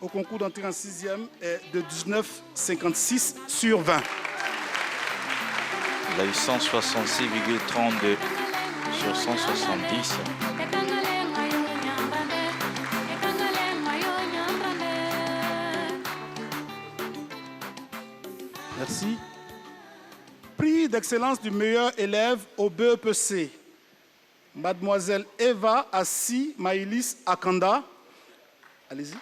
au concours d'entrée en 6e est de 19,56 sur 20. Il a eu 166,32 sur 170. Merci. Prix d'excellence du meilleur élève au BEPC. Mademoiselle Eva Assi Maïlis Akanda. Allez-y.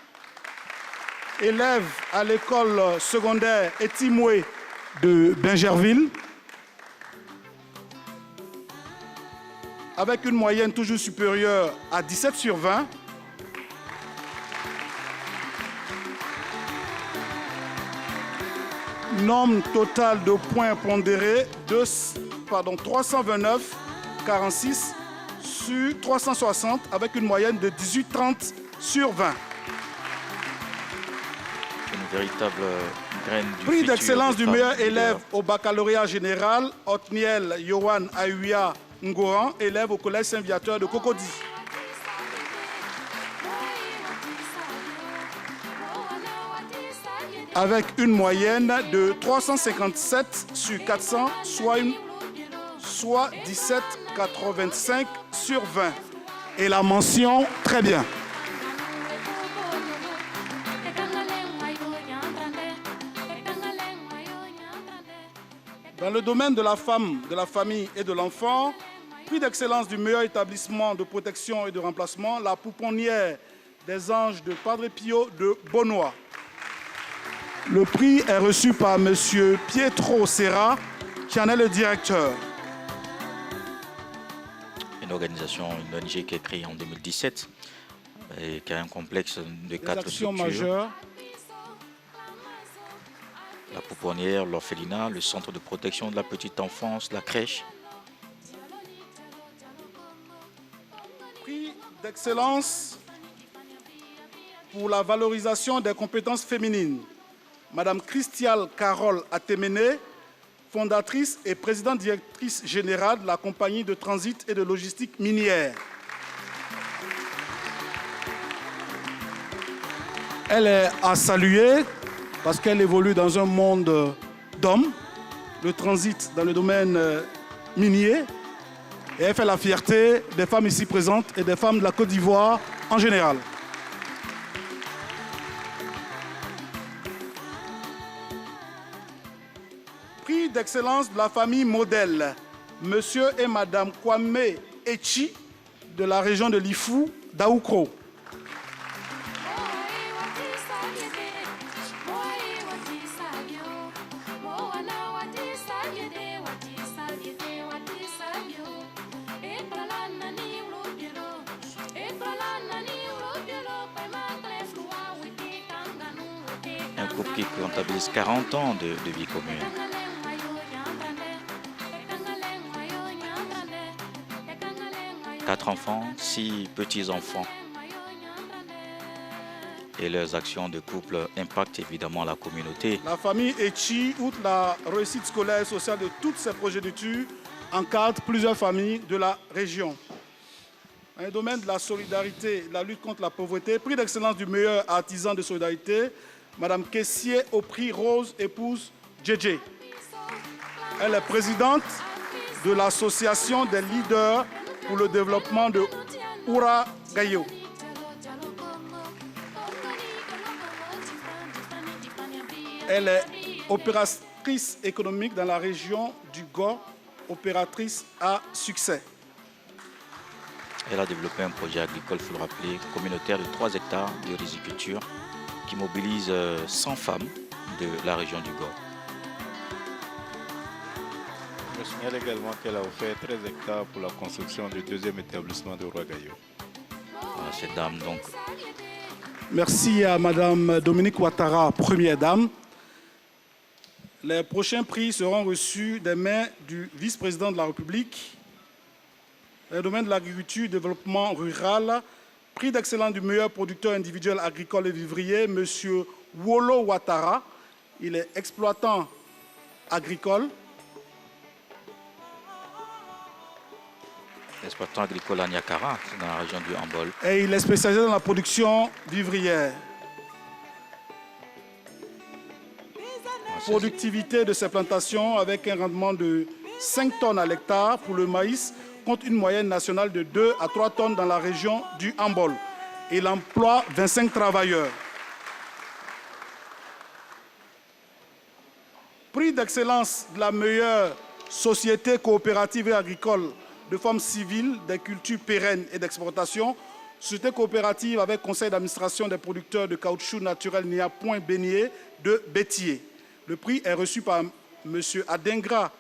Élève à l'école secondaire Etimoué de Bingerville. Avec une moyenne toujours supérieure à 17 sur 20. Nombre total de points pondérés 329,46 sur 360 avec une moyenne de 18,30 sur 20. Une véritable graine du Prix futur d'excellence des du meilleur femmes élève leaders. au baccalauréat général, Otniel Yohan Aouya Ngoran, élève au collège Saint-Viateur de Cocody. Avec une moyenne de 357 sur 400, soit 17,85 sur 20. Et la mention, très bien. Dans le domaine de la femme, de la famille et de l'enfant, prix d'excellence du meilleur établissement de protection et de remplacement, la pouponnière des Anges de Padre Pio de Bonnois. Le prix est reçu par M. Pietro Serra, qui en est le directeur. Une organisation, une ONG qui est créée en 2017 et qui a un complexe de 4 actions structures. majeures. La pouponnière, l'orphelinat, le centre de protection de la petite enfance, la crèche. Prix d'excellence pour la valorisation des compétences féminines. Madame Christiane Carole Atemene, fondatrice et présidente directrice générale de la compagnie de transit et de logistique minière. Elle est à saluer parce qu'elle évolue dans un monde d'hommes, le transit dans le domaine minier, et elle fait la fierté des femmes ici présentes et des femmes de la Côte d'Ivoire en général. Prix d'excellence de la famille modèle, Monsieur et Madame Kwame Echi de la région de l'Ifou, d'Aoukro. Un couple qui comptabilise 40 ans de vie commune. 4 enfants, 6 petits-enfants. Et leurs actions de couple impactent évidemment la communauté. La famille Echi, outre la réussite scolaire et sociale de toutes ses progénitures, encadre plusieurs familles de la région. Dans le domaine de la solidarité, la lutte contre la pauvreté, prix d'excellence du meilleur artisan de solidarité, Madame Kessier au prix Rose, épouse Djedje. Elle est présidente de l'association des leaders pour le développement de Oura Gayo. Elle est opératrice économique dans la région du Gor, opératrice à succès. Elle a développé un projet agricole, il faut le rappeler, communautaire de 3 hectares de riziculture qui mobilise 100 femmes de la région du Gor. Je signale également qu'elle a offert 13 hectares pour la construction du 2e établissement de Ouagayo. Voilà, cette dame donc. Merci à Madame Dominique Ouattara, première dame. Les prochains prix seront reçus des mains du vice-président de la République. Dans le domaine de l'agriculture et du développement rural, prix d'excellence du meilleur producteur individuel agricole et vivrier, M. Wolo Ouattara. Il est exploitant agricole. Exploitant agricole à Niakara, dans la région du Hambol. Et il est spécialisé dans la production vivrière. Productivité de ces plantations avec un rendement de 5 tonnes à l'hectare pour le maïs, contre une moyenne nationale de 2 à 3 tonnes dans la région du Hambol. Il emploie 25 travailleurs. Prix d'excellence de la meilleure société coopérative et agricole de forme civile, des cultures pérennes et d'exportation, société coopérative avec conseil d'administration des producteurs de caoutchouc naturel Nia Point Beignet de Bétier. Le prix est reçu par M. Adengra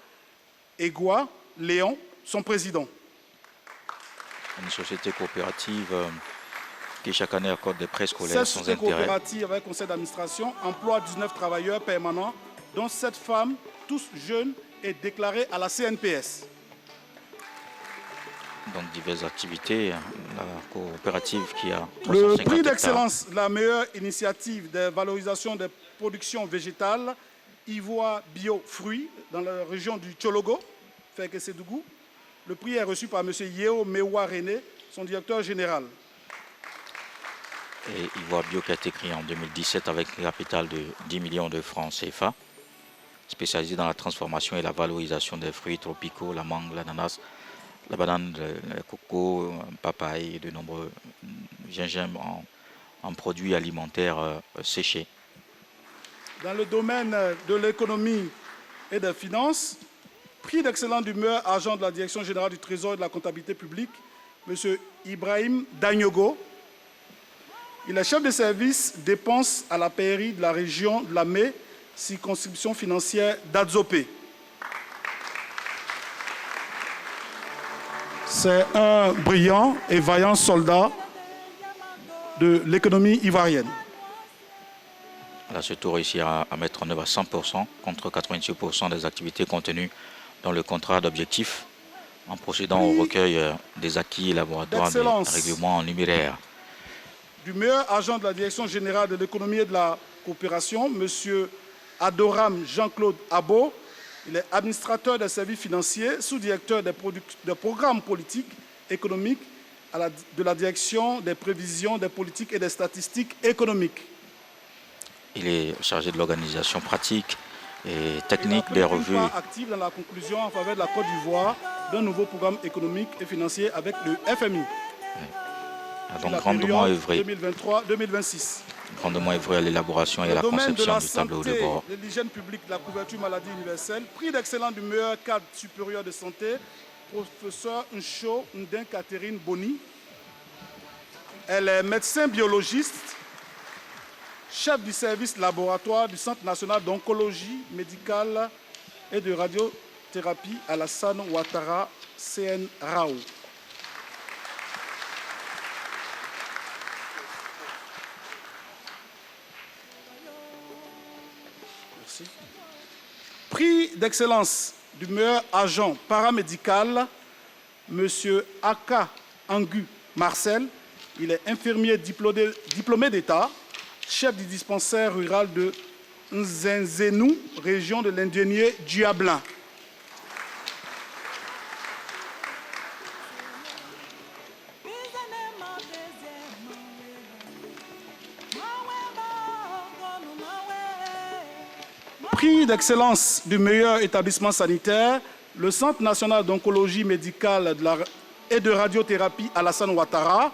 Egua Léon, son président. Une société coopérative qui chaque année accorde des prêts scolaires sans intérêt. Cette société coopérative avec conseil d'administration emploie 19 travailleurs permanents, dont 7 femmes, tous jeunes et déclarés à la CNPS. Donc diverses activités, la coopérative qui a 350 Le prix hectares. d'excellence, la meilleure initiative de valorisation des productions végétales, Ivoire Bio Fruits, dans la région du Tchologo, Feke-Sédougou. Le prix est reçu par M. Yeo Mewa René, son directeur général. Et Ivoire Bio qui a été créé en 2017 avec un capital de 10 millions de francs CFA, spécialisé dans la transformation et la valorisation des fruits tropicaux, la mangue, l'ananas, la banane, le coco, le papaye et de nombreux gingembre en produits alimentaires séchés. Dans le domaine de l'économie et des finances, prix d'excellence du meilleur agent de la Direction générale du Trésor et de la comptabilité publique, M. Ibrahim Danyogo. Il est chef de service dépenses à la pairie de la région de la Mé, circonscription financière d'Adzopé. C'est un brillant et vaillant soldat de l'économie ivoirienne. Elle a surtout réussi à mettre en œuvre à 100% contre 86% des activités contenues dans le contrat d'objectif en procédant au recueil des acquis laboratoires des règlements en numéraire. Du meilleur agent de la Direction générale de l'économie et de la coopération, M. Adoram Jean-Claude Abo. Il est administrateur des services financiers, sous-directeur des programmes politiques, économiques, de la Direction des prévisions, des politiques et des statistiques économiques. Il est chargé de l'organisation pratique et technique des revues. Active dans la conclusion en faveur de la Côte d'Ivoire d'un nouveau programme économique et financier avec le FMI. A donc grandement œuvré. 2023-2026. Grandement œuvré à l'élaboration et à la conception du tableau de bord. De l'hygiène publique, de la couverture maladie universelle, prix d'excellence du meilleur cadre supérieur de santé, professeur Ncho Ndin Catherine Boni. Elle est médecin biologiste, chef du service laboratoire du Centre national d'oncologie médicale et de radiothérapie Alassane Ouattara, CNRAO. Merci. Prix d'excellence du meilleur agent paramédical, M. Aka Angu Marcel. Il est infirmier diplômé d'État, chef du dispensaire rural de Nzenzenou, région de l'Indienier Diablin. Prix d'excellence du meilleur établissement sanitaire, le Centre national d'oncologie médicale et de radiothérapie Alassane Ouattara.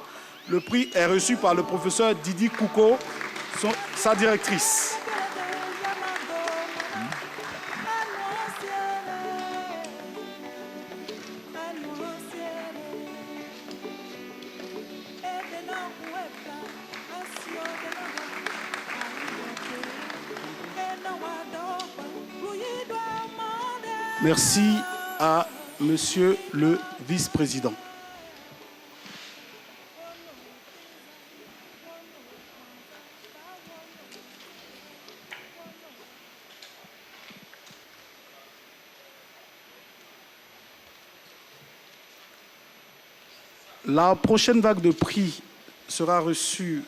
Le prix est reçu par le professeur Didi Kouko, sa directrice. Merci à Monsieur le vice-président. La prochaine vague de prix sera reçue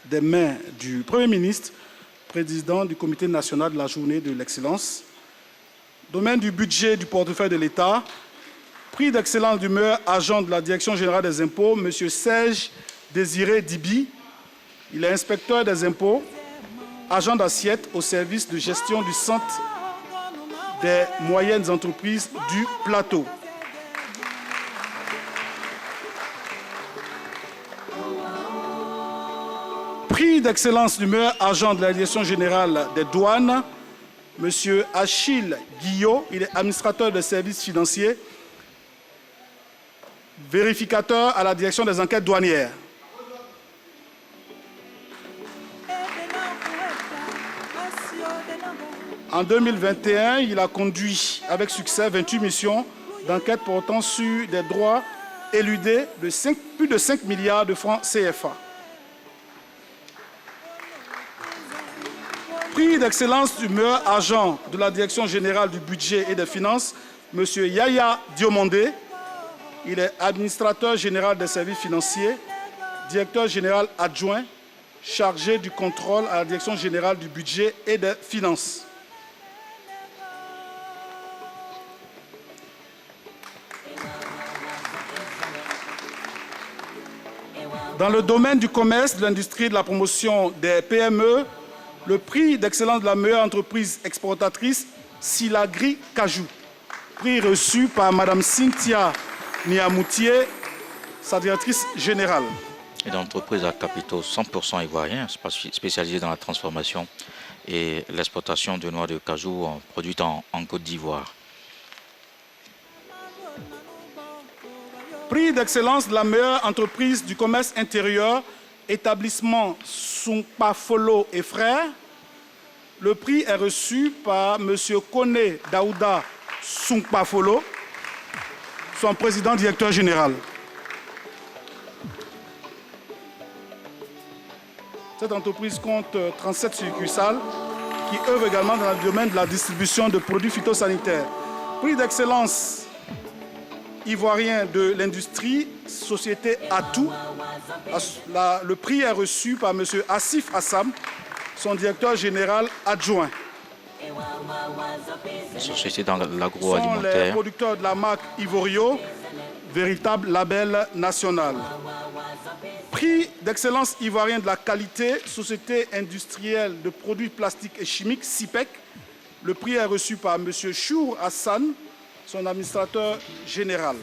des mains du Premier ministre, président du Comité national de la journée de l'excellence. Domaine du budget du portefeuille de l'État, prix d'excellence du meilleur agent de la Direction générale des impôts, M. Serge Désiré Dibi. Il est inspecteur des impôts, agent d'assiette au service de gestion du Centre des moyennes entreprises du Plateau. Prix d'excellence du meilleur agent de la Direction générale des douanes, M. Achille Guillot, il est administrateur des services financiers, vérificateur à la direction des enquêtes douanières. En 2021, il a conduit avec succès 28 missions d'enquête portant sur des droits éludés de plus de 5 milliards de francs CFA. Prix d'excellence du meilleur agent de la Direction générale du budget et des finances, M. Yaya Diomandé. Il est administrateur général des services financiers, directeur général adjoint, chargé du contrôle à la Direction générale du budget et des finances. Dans le domaine du commerce, de l'industrie et de la promotion des PME, le prix d'excellence de la meilleure entreprise exportatrice, Silagri Kajou. Prix reçu par Mme Cynthia Niamoutier, sa directrice générale. Et d'entreprise à capitaux 100% ivoiriens, spécialisée dans la transformation et l'exportation de noix de cajou produites en Côte d'Ivoire. Prix d'excellence de la meilleure entreprise du commerce intérieur, établissement Sumpafolo et Frères. Le prix est reçu par M. Kone Daouda Sumpafolo, son président directeur général. Cette entreprise compte 37 succursales qui œuvrent également dans le domaine de la distribution de produits phytosanitaires. Prix d'excellence ivoirien de l'industrie, société Atou. Le prix est reçu par M. Assif Assam, son directeur général adjoint. Société dans Sont les l'agroalimentaire. producteurs de la marque Ivorio, véritable label national. Prix d'excellence ivoirien de la qualité, Société industrielle de produits plastiques et chimiques, SIPEC. Le prix est reçu par M. Chour Hassan, son administrateur général.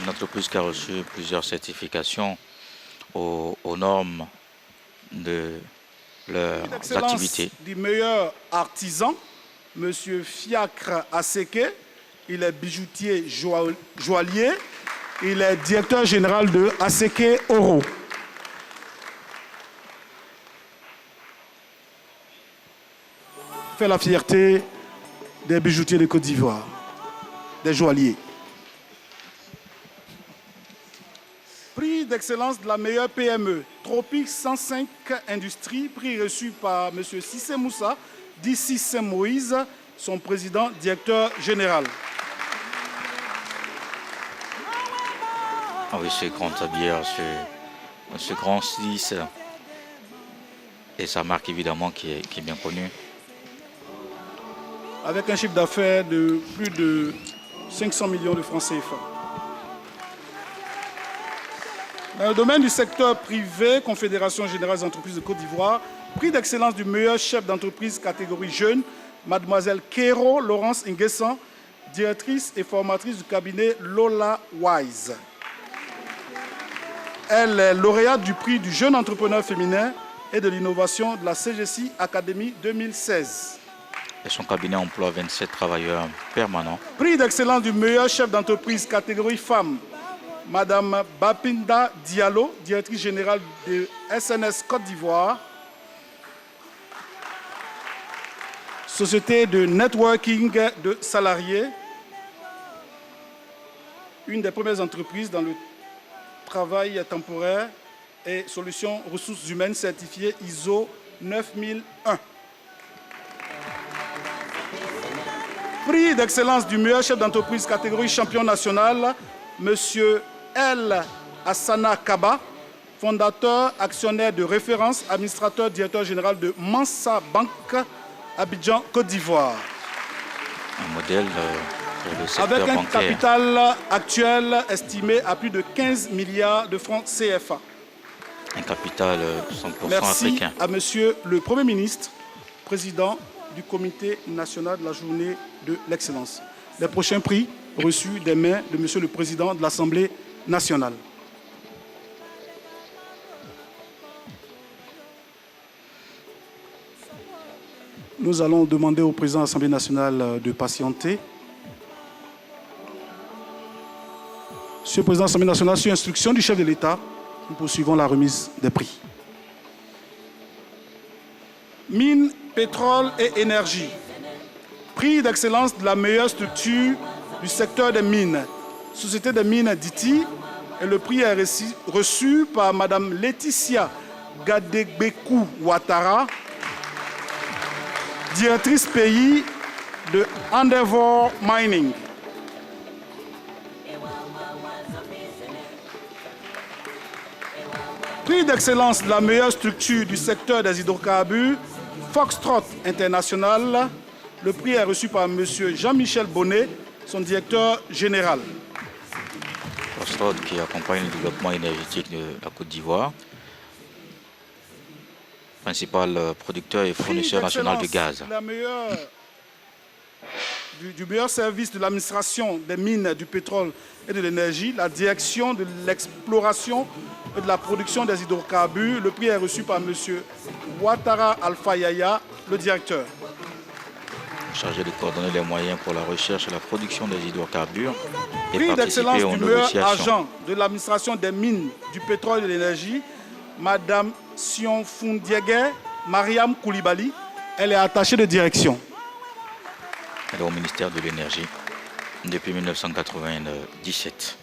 Une entreprise qui a reçu plusieurs certifications aux normes de leurs activités. Du meilleur artisan, M. Fiacre Aseke, il est bijoutier joaillier, il est directeur général de Aseke Oro. Fait la fierté des bijoutiers de Côte d'Ivoire, des joailliers. Prix d'excellence de la meilleure PME, Tropique 105 Industries, prix reçu par M. Sissé Moussa, dit Sissé Moïse, son président, directeur général. Ah oui, ce grand tablier, ce grand Sissé, et sa marque évidemment qui est bien connue. Avec un chiffre d'affaires de plus de 500 millions de francs CFA. Dans le domaine du secteur privé, Confédération générale des entreprises de Côte d'Ivoire, prix d'excellence du meilleur chef d'entreprise catégorie jeune, mademoiselle Kero Laurence Nguessan, directrice et formatrice du cabinet Lola Wise. Elle est lauréate du prix du jeune entrepreneur féminin et de l'innovation de la CGC Academy 2016. Et son cabinet emploie 27 travailleurs permanents. Prix d'excellence du meilleur chef d'entreprise catégorie femme, Madame Bapinda Diallo, directrice générale de SNS Côte d'Ivoire. Société de networking de salariés. Une des premières entreprises dans le travail temporaire et solutions ressources humaines certifiées ISO 9001. Prix d'excellence du meilleur chef d'entreprise catégorie champion national, Monsieur El Hassana Kaba, fondateur, actionnaire de référence, administrateur, directeur général de Mansa Bank, Abidjan, Côte d'Ivoire. Un modèle pour le secteur bancaire. Avec un bancaire. capital actuel estimé à plus de 15 milliards de francs CFA. Un capital 100% Merci africain. à Monsieur le Premier ministre, président du Comité national de la journée de l'excellence. Les prochains prix reçus des mains de Monsieur le Président de l'Assemblée nationale. Nous allons demander au Président de l'Assemblée nationale de patienter. Monsieur le Président de l'Assemblée nationale, sur instruction du chef de l'État, nous poursuivons la remise des prix. Mines, pétrole et énergie. Prix d'excellence de la meilleure structure du secteur des mines. Société des mines d'Iti. Et le prix est reçu par Mme Laetitia Gadegbekou Ouattara, directrice pays de Endeavour Mining. Prix d'excellence de la meilleure structure du secteur des hydrocarbures, Foxtrot International. Le prix est reçu par M. Jean-Michel Bonnet, son directeur général. Foxtrot qui accompagne le développement énergétique de la Côte d'Ivoire. Principal producteur et fournisseur national de gaz. Du meilleur service de l'administration des mines, du pétrole et de l'énergie, la direction de l'exploration et de la production des hydrocarbures. Le prix est reçu par M. Ouattara Alpha Yaya, le directeur. Chargé de coordonner les moyens pour la recherche et la production des hydrocarbures et Prix d'excellence participer aux du meilleur négociations. agent de l'administration des mines, du pétrole et de l'énergie, Madame Sion Foundiégué Mariam Koulibaly. Elle est attachée de direction. Elle est au ministère de l'Énergie depuis 1997.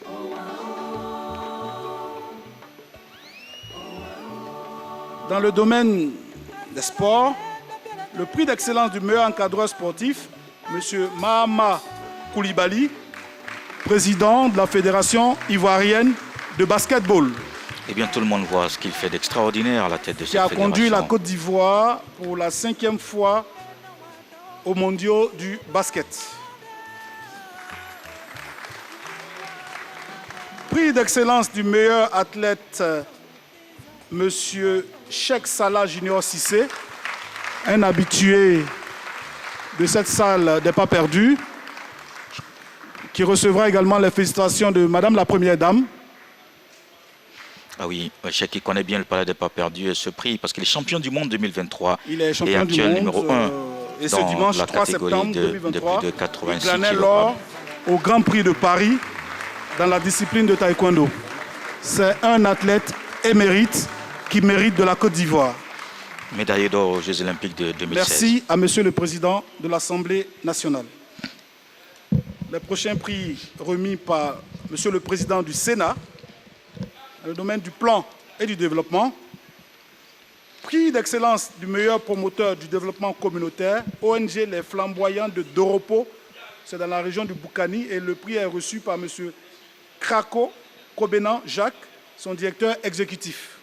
Dans le domaine des sports, le prix d'excellence du meilleur encadreur sportif, M. Mahama Koulibaly, président de la Fédération ivoirienne de basketball. Eh bien, tout le monde voit ce qu'il fait d'extraordinaire à la tête de cette Qui a fédération. conduit la Côte d'Ivoire pour la 5e fois aux mondiaux du basket. Prix d'excellence du meilleur athlète, Monsieur Cheikh Salah Junior Cissé, un habitué de cette salle des pas perdus, qui recevra également les félicitations de Madame la Première Dame. Ah oui, Cheikh qui connaît bien le Palais des pas perdus et ce prix, parce qu'il est champion du monde 2023. Il est champion et actuel du monde, numéro 1 et ce dans dimanche la 3 catégorie septembre de 2023, plus de 86 il gagnait kg. l'or au Grand Prix de Paris dans la discipline de taekwondo. C'est un athlète émérite qui mérite de la Côte d'Ivoire. Médaillé d'or aux Jeux Olympiques de 2016. Merci à Monsieur le Président de l'Assemblée nationale. Les prochains prix remis par Monsieur le Président du Sénat, dans le domaine du plan et du développement. Prix d'excellence du meilleur promoteur du développement communautaire, ONG Les Flamboyants de Doropo, c'est dans la région du Boukani, et le prix est reçu par M. Krako Kobenan Jacques, son directeur exécutif.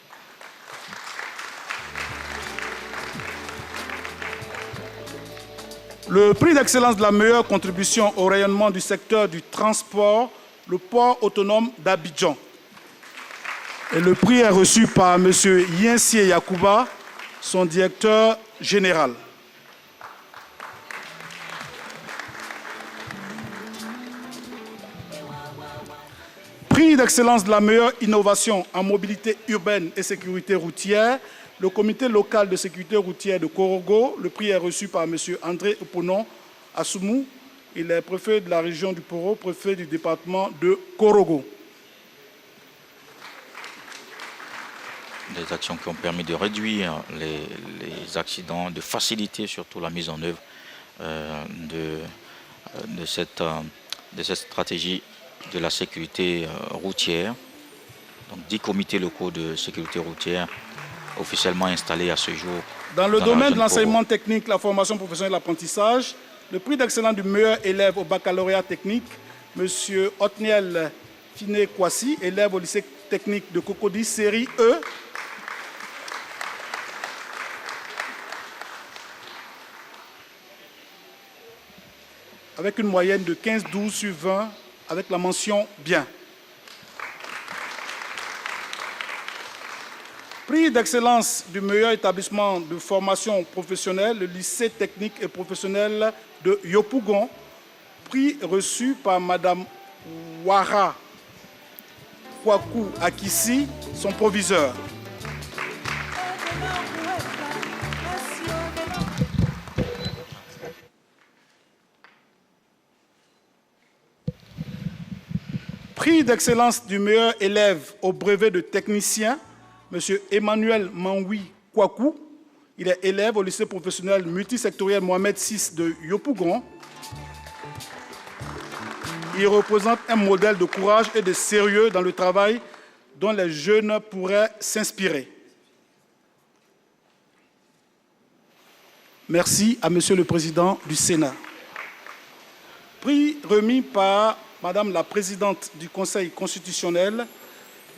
Le prix d'excellence de la meilleure contribution au rayonnement du secteur du transport, le port autonome d'Abidjan. Et le prix est reçu par M. Yensie Yakouba, son directeur général. Prix d'excellence de la meilleure innovation en mobilité urbaine et sécurité routière, le comité local de sécurité routière de Korogo. Le prix est reçu par M. André Oponon Assoumou. Il est préfet de la région du Poro, préfet du département de Korogo. Des actions qui ont permis de réduire les accidents, de faciliter surtout la mise en œuvre de cette stratégie de la sécurité routière. Donc 10 comités locaux de sécurité routière officiellement installés à ce jour. Dans le domaine de l'enseignement Poro. technique, la formation professionnelle et l'apprentissage, le prix d'excellence du meilleur élève au baccalauréat technique, M. Otniel Finé-Kwasi, élève au lycée technique de Cocody, série E. Avec une moyenne de 15-12 sur 20, avec la mention bien. Prix d'excellence du meilleur établissement de formation professionnelle, le lycée technique et professionnel de Yopougon. Prix reçu par Mme Ouara Kwaku Akissi, son proviseur. Prix d'excellence du meilleur élève au brevet de technicien, M. Emmanuel Manwi Kwaku. Il est élève au lycée professionnel multisectoriel Mohamed VI de Yopougon. Il représente un modèle de courage et de sérieux dans le travail dont les jeunes pourraient s'inspirer. Merci à Monsieur le Président du Sénat. Prix remis par Madame la Présidente du Conseil constitutionnel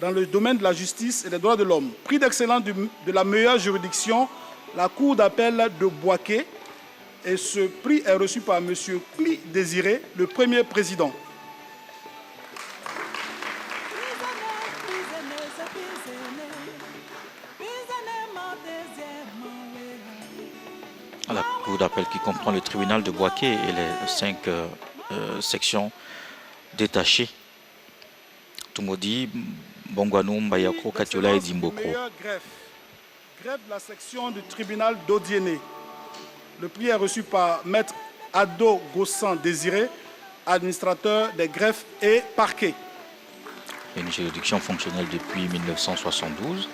dans le domaine de la justice et des droits de l'homme. Prix d'excellence de la meilleure juridiction, la Cour d'appel de Boaké. Et ce prix est reçu par M. Kli Désiré, le premier président. La Cour d'appel qui comprend le tribunal de Boaké et les 5 sections détachées. Tumodi, Bongwanou, Mbayako, Katiola et Dimboko. Greffe de la section du tribunal d'Odiéné. Le prix est reçu par Maître Ado Gossan Désiré, administrateur des greffes et parquets. Une juridiction fonctionnelle depuis 1972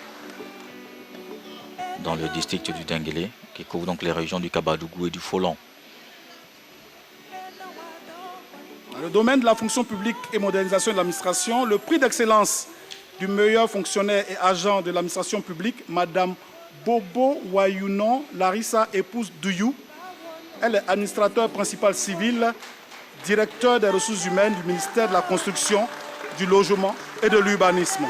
dans le district du Denguélé, qui couvre donc les régions du Kabadougou et du Folan. Dans le domaine de la fonction publique et modernisation de l'administration, le prix d'excellence du meilleur fonctionnaire et agent de l'administration publique, Madame Bobo Wayounon Larissa, épouse Douyou. Elle est administrateur principal civil, directeur des ressources humaines du ministère de la Construction, du Logement et de l'Urbanisme.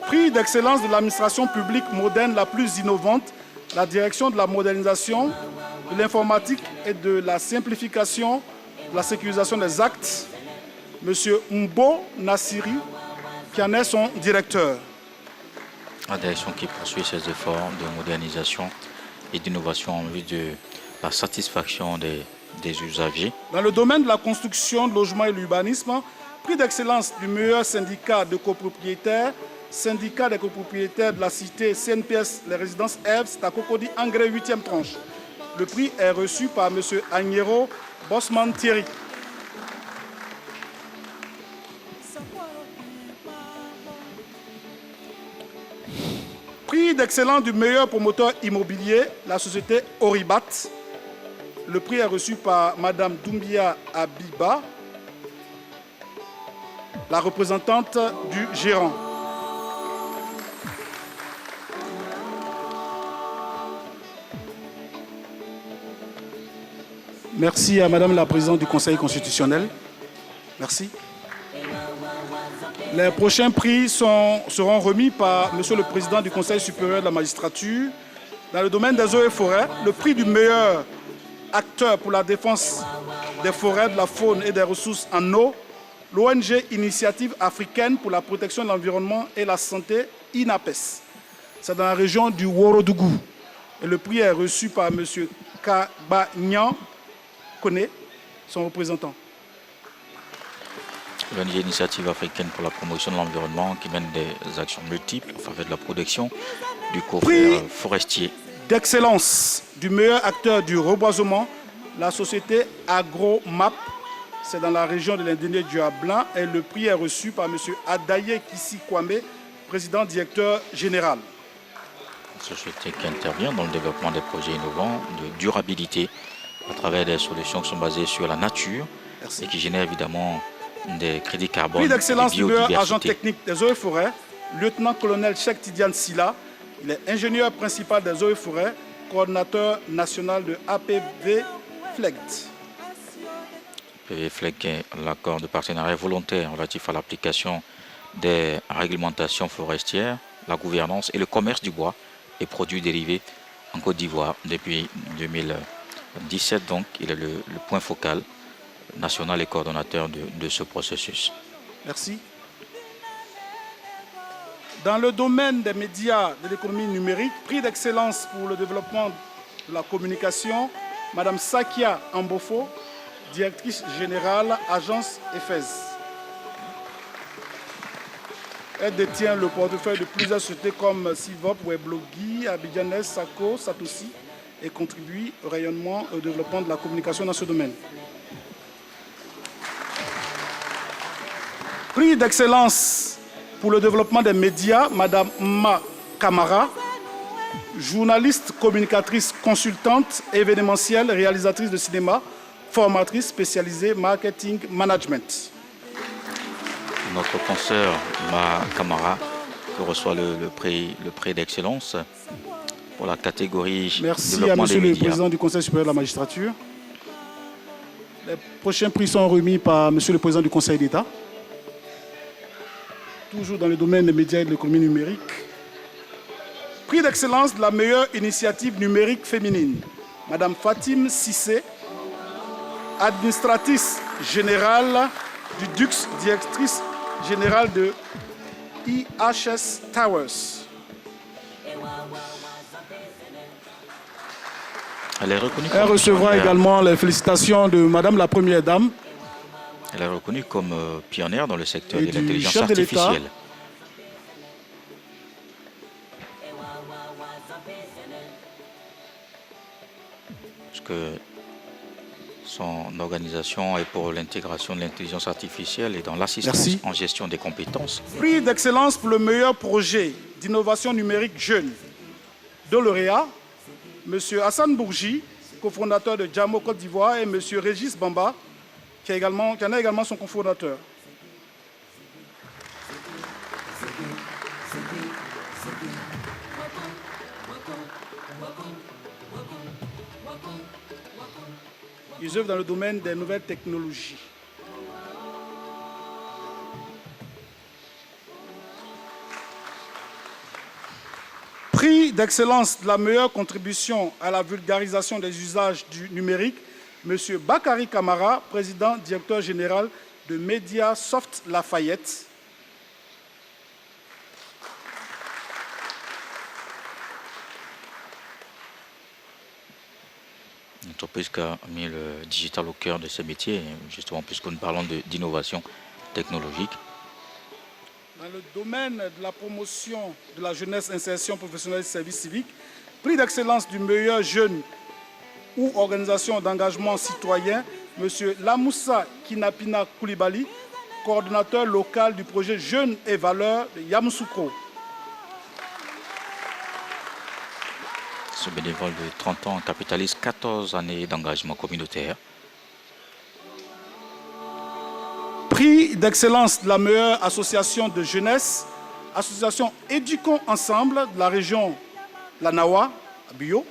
Prix d'excellence de l'administration publique moderne la plus innovante, la direction de la modernisation de l'informatique et de la simplification de la sécurisation des actes, M. Mbo Nassiri, qui en est son directeur. La direction qui poursuit ses efforts de modernisation et d'innovation en vue de la satisfaction des usagers. Dans le domaine de la construction, de logement et de l'urbanisme, prix d'excellence du meilleur syndicat de copropriétaires, syndicat des copropriétaires de la cité CNPS, les résidences Ève, c'est à Cocody, Engrais 8e tranche. Le prix est reçu par M. Agnero Bosman Thierry. Prix d'excellence du meilleur promoteur immobilier, la société Oribat. Le prix est reçu par Mme Doumbia Abiba, la représentante du gérant. Merci à Madame la Présidente du Conseil constitutionnel. Merci. Les prochains prix seront remis par Monsieur le Président du Conseil supérieur de la magistrature. Dans le domaine des eaux et forêts, le prix du meilleur acteur pour la défense des forêts, de la faune et des ressources en eau, l'ONG Initiative africaine pour la protection de l'environnement et la santé, INAPES. C'est dans la région du Worodougou. Et le prix est reçu par M. Kabanyan Kone, son représentant. L'ONG Initiative africaine pour la promotion de l'environnement qui mène des actions multiples en faveur de la protection du coffre forestier. D'excellence du meilleur acteur du reboisement, la société AgroMap, c'est dans la région de l'Indénié du Blanc, et le prix est reçu par M. Adaye Kissi Kwame, président directeur général. Une société qui intervient dans le développement des projets innovants de durabilité à travers des solutions qui sont basées sur la nature. Merci. Et qui génèrent évidemment des crédits carbone. Prix d'excellence du meilleur agent technique des eaux et forêts, lieutenant-colonel Cheikh Tidiane Silla. Il est ingénieur principal des eaux et forêts, coordinateur national de APV FLEGT. APV FLEGT est l'accord de partenariat volontaire relatif à l'application des réglementations forestières, la gouvernance et le commerce du bois et produits dérivés en Côte d'Ivoire depuis 2017. Donc, il est le point focal national et coordonnateur de ce processus. Merci. Dans le domaine des médias de l'économie numérique, prix d'excellence pour le développement de la communication, Mme Sakia Ambofo, directrice générale, agence EFES. Elle détient le portefeuille de plusieurs sociétés comme Sivop, Weblogi, Abidjanes, Sako, Satoshi et contribue au rayonnement et au développement de la communication dans ce domaine. Prix d'excellence pour le développement des médias, Mme Ma Kamara, journaliste, communicatrice, consultante, événementielle, réalisatrice de cinéma, formatrice spécialisée marketing management. Notre consoeur Ma Kamara reçoit le prix d'excellence pour la catégorie Merci développement à Monsieur des le médias. Président du Conseil supérieur de la magistrature. Les prochains prix sont remis par Monsieur le Président du Conseil d'État. Toujours dans le domaine des médias et de l'économie numérique. Prix d'excellence de la meilleure initiative numérique féminine. Madame Fatim Sissé, administratrice générale du DUX, directrice générale de IHS Towers. Elle recevra également les félicitations de Madame la Première Dame. Elle est reconnue comme pionnière dans le secteur de l'intelligence artificielle. Parce que son organisation est pour l'intégration de l'intelligence artificielle et dans l'assistance en gestion des compétences. Prix d'excellence pour le meilleur projet d'innovation numérique jeune de lauréat, M. Hassan Bourgi, cofondateur de Jamo Côte d'Ivoire, et M. Régis Bamba, qui en est également son cofondateur. Ils œuvrent dans le domaine des nouvelles technologies. Prix d'excellence de la meilleure contribution à la vulgarisation des usages du numérique, M. Bakary Camara, président directeur général de Mediasoft Lafayette. Une entreprise qui a mis le digital au cœur de ses métiers, justement puisque nous parlons d'innovation technologique. Dans le domaine de la promotion de la jeunesse, insertion professionnelle et service civique, prix d'excellence du meilleur jeune ou organisation d'engagement citoyen, M. Lamoussa Kinapina Koulibaly, coordonnateur local du projet Jeunes et Valeurs de Yamoussoukro. Ce bénévole de 30 ans capitalise 14 années d'engagement communautaire. Prix d'excellence de la meilleure association de jeunesse, association Éduquons Ensemble de la région Lanawa, à Bio.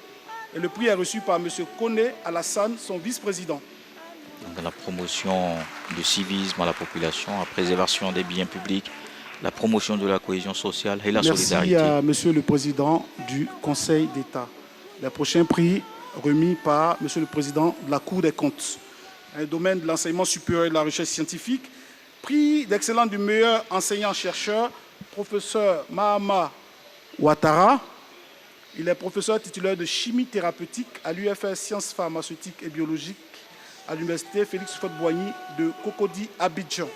Et le prix est reçu par M. Kone Alassane, son vice-président. Dans la promotion du civisme à la population, la préservation des biens publics, la promotion de la cohésion sociale et la solidarité. Merci à M. le Président du Conseil d'État. Les prochains prix remis par M. le Président de la Cour des comptes. Dans le domaine de l'enseignement supérieur et de la recherche scientifique, prix d'excellence du meilleur enseignant-chercheur, professeur Mahama Ouattara. Il est professeur titulaire de chimie thérapeutique à l'UFR Sciences pharmaceutiques et biologiques à l'université Félix Houphouët-Boigny de Cocody, Abidjan.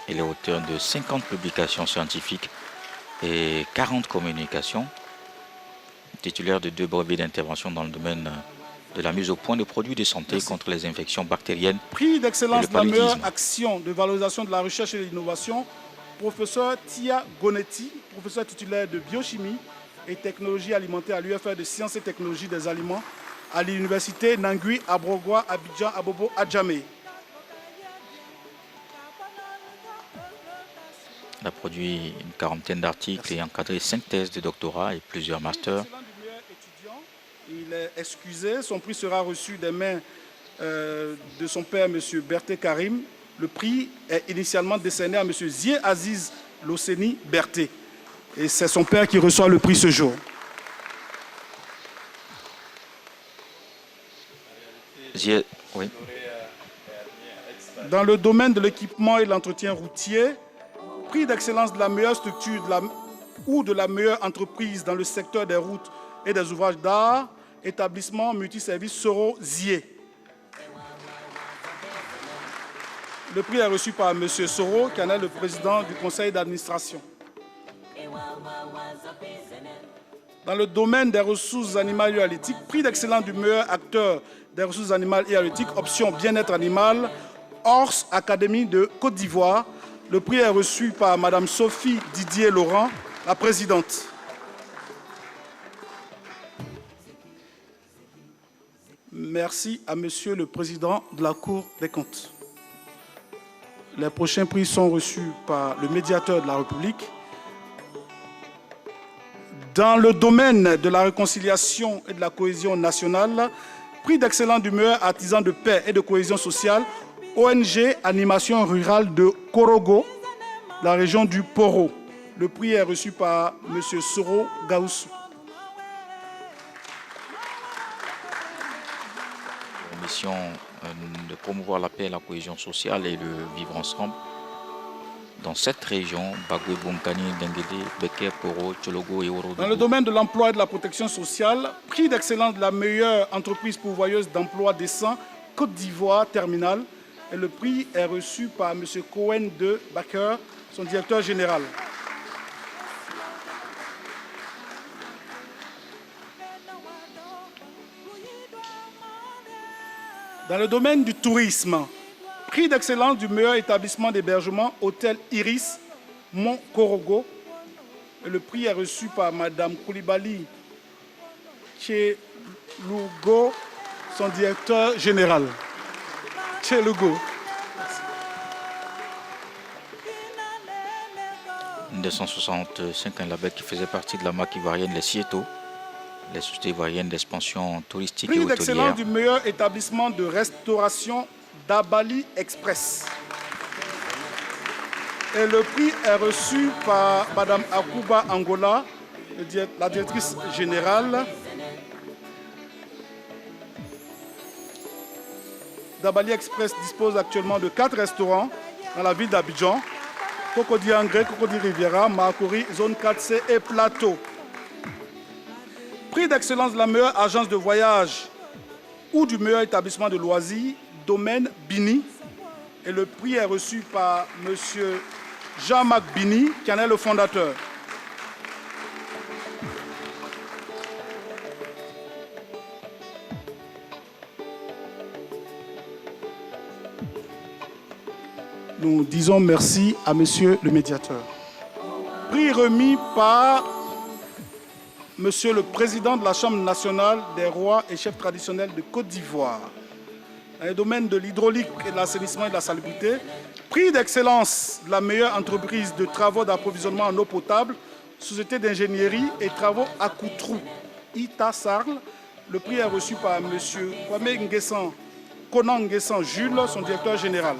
Il est auteur de 50 publications scientifiques et 40 communications. Titulaire de 2 brevets d'intervention dans le domaine de la mise au point de produits de santé contre les infections bactériennes. Prix d'excellence de la meilleure action de valorisation de la recherche et de l'innovation, professeur Tia Gonetti, professeur titulaire de biochimie et technologie alimentaire à l'UFR de sciences et technologies des aliments à l'université Nangui, Abrogwa, Abidjan, Abobo, Adjamé. Il a produit une quarantaine d'articles et encadré 5 thèses de doctorat et plusieurs masters. Il est excusé. Son prix sera reçu des mains de son père, M. Berthé Karim. Le prix est initialement décerné à M. Zié Aziz Losseni Berthé. Et c'est son père qui reçoit le prix ce jour. Oui. Dans le domaine de l'équipement et de l'entretien routier, prix d'excellence de la meilleure structure ou de la meilleure entreprise dans le secteur des routes et des ouvrages d'art, établissement multiservice Soro Zié. Le prix est reçu par M. Soro, qui en est le président du conseil d'administration. Dans le domaine des ressources animales et halieutiques, prix d'excellence du meilleur acteur des ressources animales et halieutiques, option bien-être animal, Ors Académie de Côte d'Ivoire. Le prix est reçu par Mme Sophie Didier-Laurent, la présidente. Merci à Monsieur le Président de la Cour des comptes. Les prochains prix sont reçus par le médiateur de la République. Dans le domaine de la réconciliation et de la cohésion nationale, prix d'excellence du meilleur artisan de paix et de cohésion sociale, ONG Animation Rurale de Korogo, la région du Poro. Le prix est reçu par M. Soro Gaoussou. La mission de promouvoir la paix, la cohésion sociale et le vivre ensemble dans cette région, Bagwe, Bonkani, Dengede, Beke, Poro, Tchologo et Orodo. Dans le domaine de l'emploi et de la protection sociale, prix d'excellence de la meilleure entreprise pourvoyeuse d'emploi décent, Côte d'Ivoire, Terminal. Et le prix est reçu par M. Cohen de Baker, son directeur général. Dans le domaine du tourisme, prix d'excellence du meilleur établissement d'hébergement, Hôtel Iris, Mont-Korogo. Et le prix est reçu par Mme Koulibaly Tchelougo, son directeur général. Tchelougo. En 1965, un label qui faisait partie de la marque ivoirienne Les Sieto, les sociétés ivoiriennes d'expansion touristique et Prix hôtelière. d'excellence du meilleur établissement de restauration d'Abali Express. Et le prix est reçu par Mme Akuba Angola, la directrice générale d'Abali Express dispose actuellement de 4 restaurants dans la ville d'Abidjan. Cocody Angré, Cocody Riviera, Makori, Zone 4C et Plateau. Prix d'excellence de la meilleure agence de voyage ou du meilleur établissement de loisirs, Domaine Bini. Et le prix est reçu par M. Jean-Marc Bini, qui en est le fondateur. Nous disons merci à Monsieur le médiateur. Prix remis par Monsieur le Président de la Chambre nationale des rois et chefs traditionnels de Côte d'Ivoire. Dans les domaines de l'hydraulique et de l'assainissement et de la salubrité, prix d'excellence de la meilleure entreprise de travaux d'approvisionnement en eau potable, société d'ingénierie et travaux à Koutrou, Ita Sarl. Le prix est reçu par Monsieur Kwame Nguessan, Conan Nguessan Jules, son directeur général.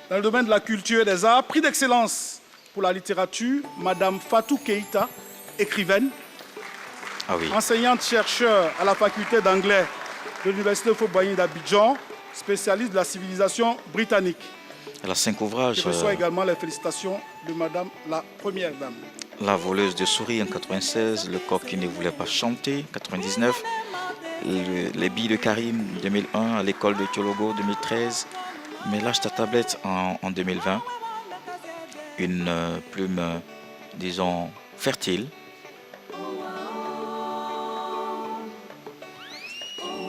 Dans le domaine de la culture et des arts, prix d'excellence pour la littérature, Madame Fatou Keïta, écrivaine, enseignante-chercheur à la faculté d'anglais de l'Université Fort-Boigny d'Abidjan, spécialiste de la civilisation britannique. Elle a 5 ouvrages. Je reçois également les félicitations de Madame la Première Dame. La voleuse de souris en 96, Le coq qui ne voulait pas chanter en 99, Les billes de Karim 2001, à l'école de Thiologo 2013, Mais lâche ta tablette en 2020, une plume, disons, fertile.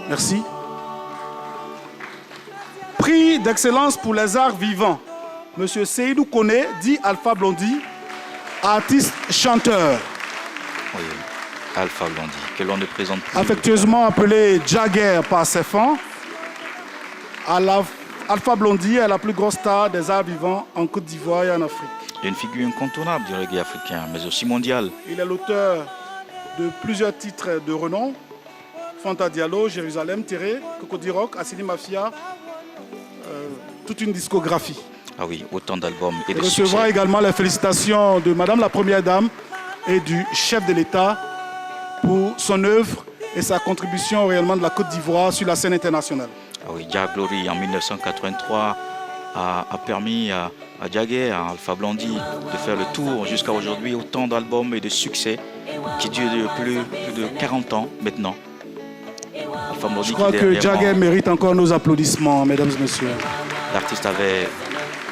Merci. Prix d'excellence pour les arts vivants. Monsieur Seydou Kone, dit Alpha Blondy, artiste chanteur. Oui, Alpha Blondy, que l'on ne présente plus. Affectueusement appelé Jagger par ses fans, Alpha Blondy est la plus grosse star des arts vivants en Côte d'Ivoire et en Afrique. Une figure incontournable du reggae africain, mais aussi mondial. Il est l'auteur de plusieurs titres de renom. Fanta Diallo, Jérusalem, Terré, Cocody Rock, Assini Mafia, toute une discographie. Ah oui, autant d'albums et de succès. Il recevra également les félicitations de Madame la Première Dame et du chef de l'État pour son œuvre et sa contribution au rayonnement de la Côte d'Ivoire sur la scène internationale. Ah oui, Jah Glory en 1983 a permis à Jagger, à Alpha Blondy de faire le tour jusqu'à aujourd'hui, autant d'albums et de succès qui durent plus de 40 ans maintenant. Je crois que Jagger mérite encore nos applaudissements, mesdames et messieurs. L'artiste avait,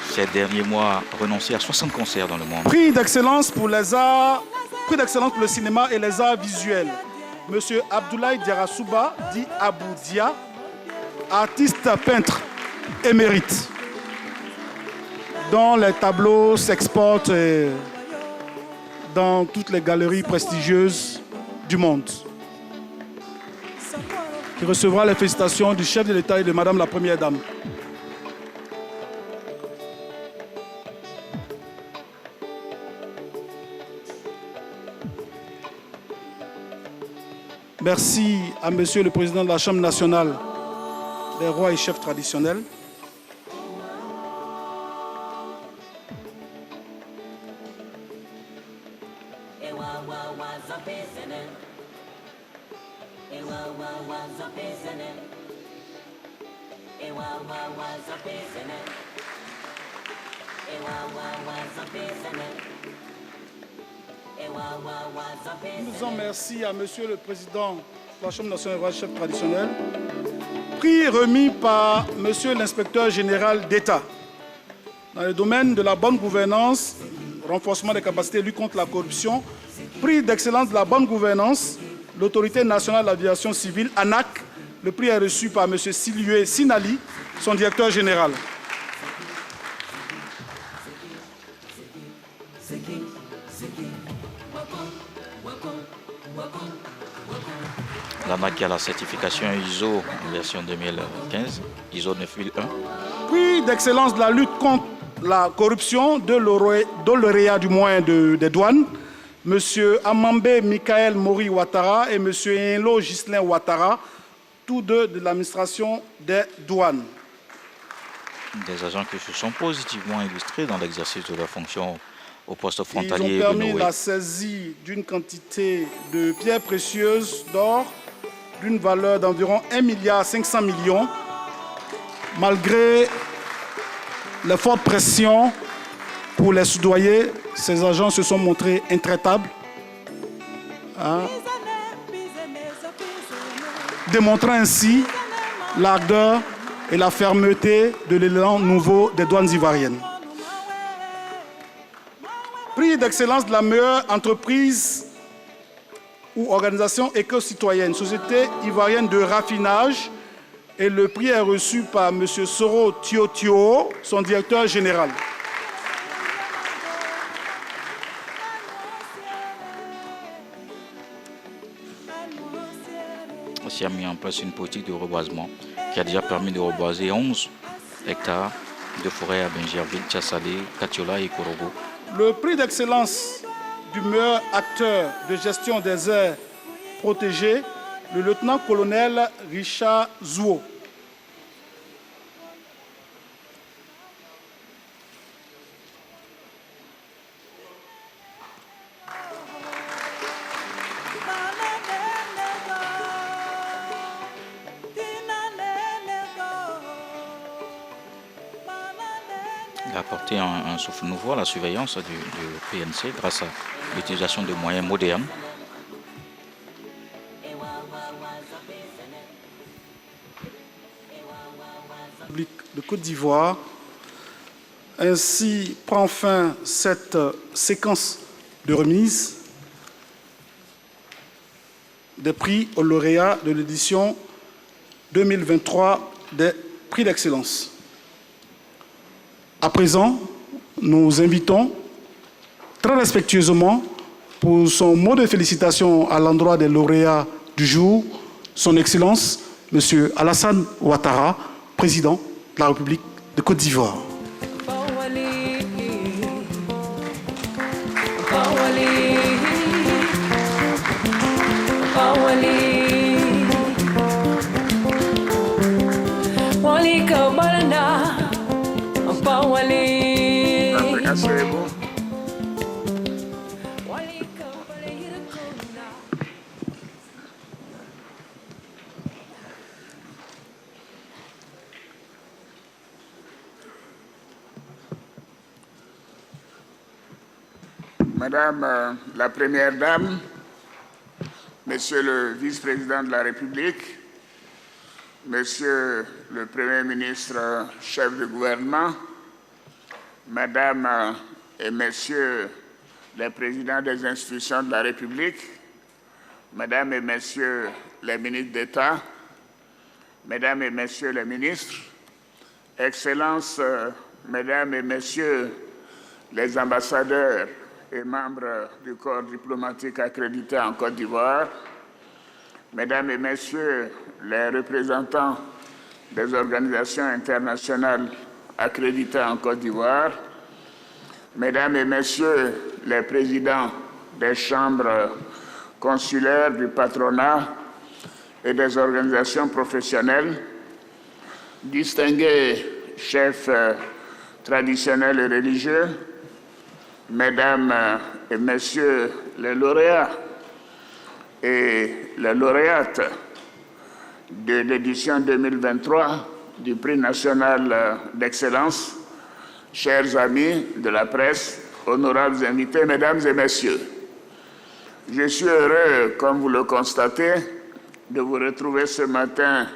ces derniers mois, renoncé à 60 concerts dans le monde. Prix d'excellence pour les arts, prix d'excellence pour le cinéma et les arts visuels. Monsieur Abdoulaye Diarasouba, dit Abou Dia, artiste peintre émérite, dont les tableaux s'exportent dans toutes les galeries prestigieuses du monde. Qui recevra les félicitations du chef de l'État et de Madame la Première Dame. Merci à Monsieur le Président de la Chambre nationale des rois et chefs traditionnels. Nous disons merci à Monsieur le Président de la Chambre nationale des rois et chefs traditionnels. Prix remis par Monsieur l'inspecteur général d'État dans le domaine de la bonne gouvernance, renforcement des capacités, lutte contre la corruption. Prix d'excellence de la bonne gouvernance, l'Autorité nationale de l'aviation civile, ANAC. Le prix est reçu par M. Silué Sinali, son directeur général. L'ANAC a la certification ISO version 2015, ISO 9001. Prix d'excellence de la lutte contre la corruption de l'OREA des douanes, M. Amambé Michael Mori Ouattara et M. Enlo Ghislain Ouattara, tous deux de l'administration des douanes. des agents qui se sont positivement illustrés dans l'exercice de leurs fonctions au poste frontalier Ils ont permis de Noé. la saisie d'une quantité de pierres précieuses d'or d'une valeur d'environ 1,5 milliard, malgré les fortes pressions pour les soudoyer. Ces agents se sont montrés intraitables, démontrant ainsi l'ardeur et la fermeté de l'élan nouveau des douanes ivoiriennes. Prix d'excellence de la meilleure entreprise ou organisation éco-citoyenne, Société ivoirienne de raffinage, et le prix est reçu par M. Soro Tio, son directeur général. Aussi a mis en place une politique de reboisement qui a déjà permis de reboiser 11 hectares de forêt à Benjerville, Tchassalé, Katiola et Korogo. Le prix d'excellence du meilleur acteur de gestion des aires protégées, le lieutenant-colonel Richard Zouo. Il a apporté un souffle nouveau à la surveillance du PNC grâce à l'utilisation de moyens modernes. De Côte d'Ivoire. Ainsi prend fin cette séquence de remise des prix aux lauréats de l'édition 2023 des prix d'excellence. À présent, nous invitons très respectueusement pour son mot de félicitations à l'endroit des lauréats du jour, son Excellence, M. Alassane Ouattara, président de la République de Côte d'Ivoire. Madame la Première Dame, Monsieur le Vice-président de la République, Monsieur le Premier ministre, chef de gouvernement, Madame et Messieurs les présidents des institutions de la République, Mesdames et Messieurs les ministres d'État, Mesdames et Messieurs les ministres, Excellences, Mesdames et Messieurs les ambassadeurs et membres du corps diplomatique accrédité en Côte d'Ivoire, Mesdames et Messieurs les représentants des organisations internationales accréditées en Côte d'Ivoire, Mesdames et Messieurs les présidents des chambres consulaires, du patronat et des organisations professionnelles, distingués chefs traditionnels et religieux, Mesdames et Messieurs les lauréats et les lauréates de l'édition 2023 du Prix national d'excellence, chers amis de la presse, honorables invités, Mesdames et Messieurs, je suis heureux, comme vous le constatez, de vous retrouver ce matin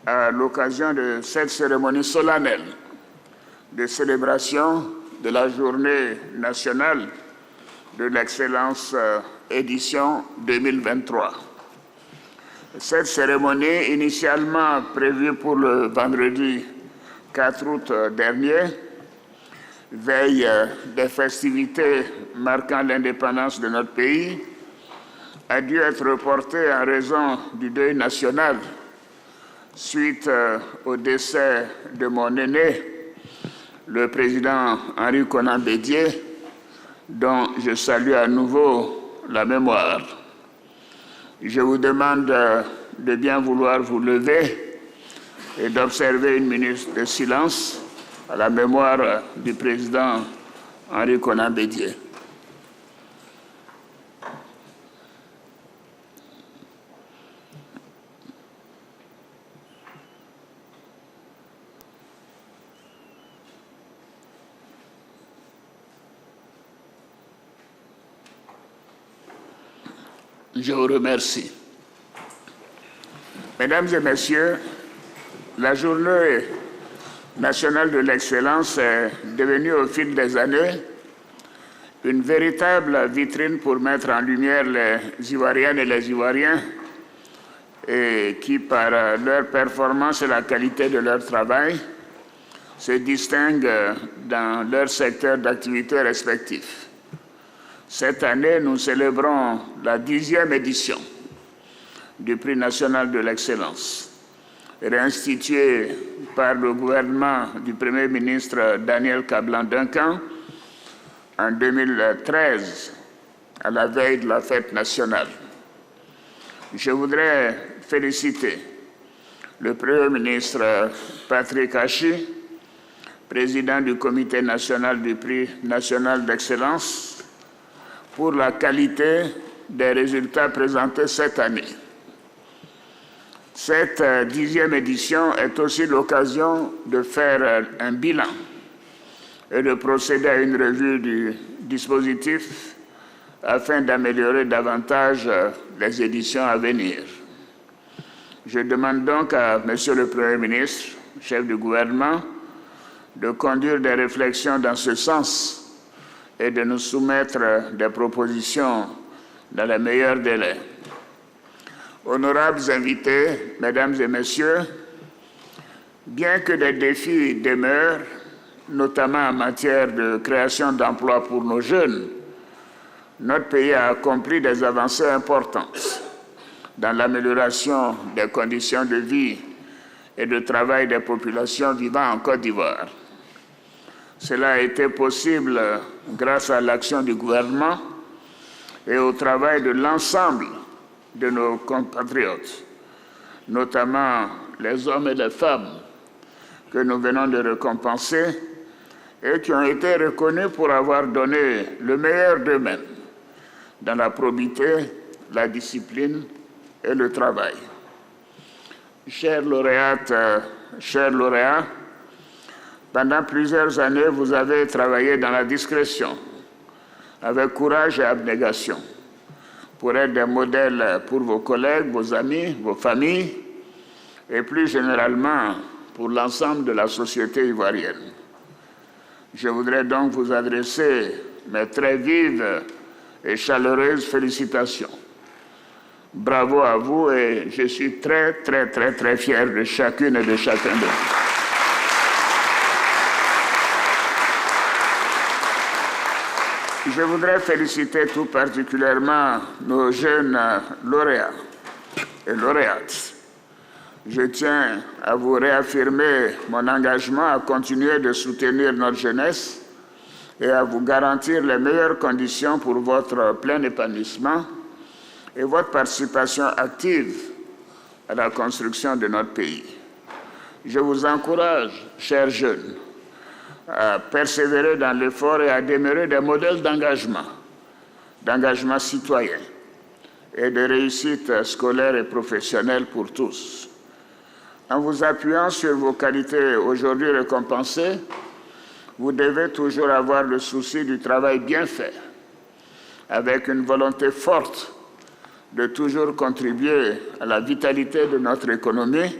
à l'occasion de cette cérémonie solennelle de célébration de la Journée nationale de l'excellence édition 2023. Cette cérémonie, initialement prévue pour le vendredi 4 août dernier, veille des festivités marquant l'indépendance de notre pays, a dû être reportée en raison du deuil national suite au décès de mon aîné, le président Henri Konan Bédié, dont je salue à nouveau la mémoire. Je vous demande de bien vouloir vous lever et d'observer une minute de silence à la mémoire du président Henri Konan Bédié. Je vous remercie. Mesdames et messieurs, la journée nationale de l'excellence est devenue au fil des années une véritable vitrine pour mettre en lumière les Ivoiriennes et les Ivoiriens et qui, par leur performance et la qualité de leur travail, se distinguent dans leur secteur d'activité respectif. Cette année, nous célébrons la 10e édition du Prix national de l'excellence, réinstitué par le gouvernement du Premier ministre Daniel Kablan-Duncan en 2013, à la veille de la fête nationale. Je voudrais féliciter le Premier ministre Patrick Hachi, président du Comité national du Prix national d'excellence, pour la qualité des résultats présentés cette année. Cette 10e édition est aussi l'occasion de faire un bilan et de procéder à une revue du dispositif afin d'améliorer davantage les éditions à venir. Je demande donc à Monsieur le Premier ministre, chef du gouvernement, de conduire des réflexions dans ce sens et de nous soumettre des propositions dans les meilleurs délais. Honorables invités, mesdames et messieurs, bien que des défis demeurent, notamment en matière de création d'emplois pour nos jeunes, notre pays a accompli des avancées importantes dans l'amélioration des conditions de vie et de travail des populations vivant en Côte d'Ivoire. Cela a été possible grâce à l'action du gouvernement et au travail de l'ensemble de nos compatriotes, notamment les hommes et les femmes que nous venons de récompenser et qui ont été reconnus pour avoir donné le meilleur d'eux-mêmes dans la probité, la discipline et le travail. Chères lauréates, chers lauréats, pendant plusieurs années, vous avez travaillé dans la discrétion, avec courage et abnégation, pour être des modèles pour vos collègues, vos amis, vos familles, et plus généralement pour l'ensemble de la société ivoirienne. Je voudrais donc vous adresser mes très vives et chaleureuses félicitations. Bravo à vous et je suis très, très, très, très fier de chacune et de chacun de vous. Je voudrais féliciter tout particulièrement nos jeunes lauréats et lauréates. Je tiens à vous réaffirmer mon engagement à continuer de soutenir notre jeunesse et à vous garantir les meilleures conditions pour votre plein épanouissement et votre participation active à la construction de notre pays. Je vous encourage, chers jeunes, à persévérer dans l'effort et à demeurer des modèles d'engagement citoyen et de réussite scolaire et professionnelle pour tous. En vous appuyant sur vos qualités aujourd'hui récompensées, vous devez toujours avoir le souci du travail bien fait, avec une volonté forte de toujours contribuer à la vitalité de notre économie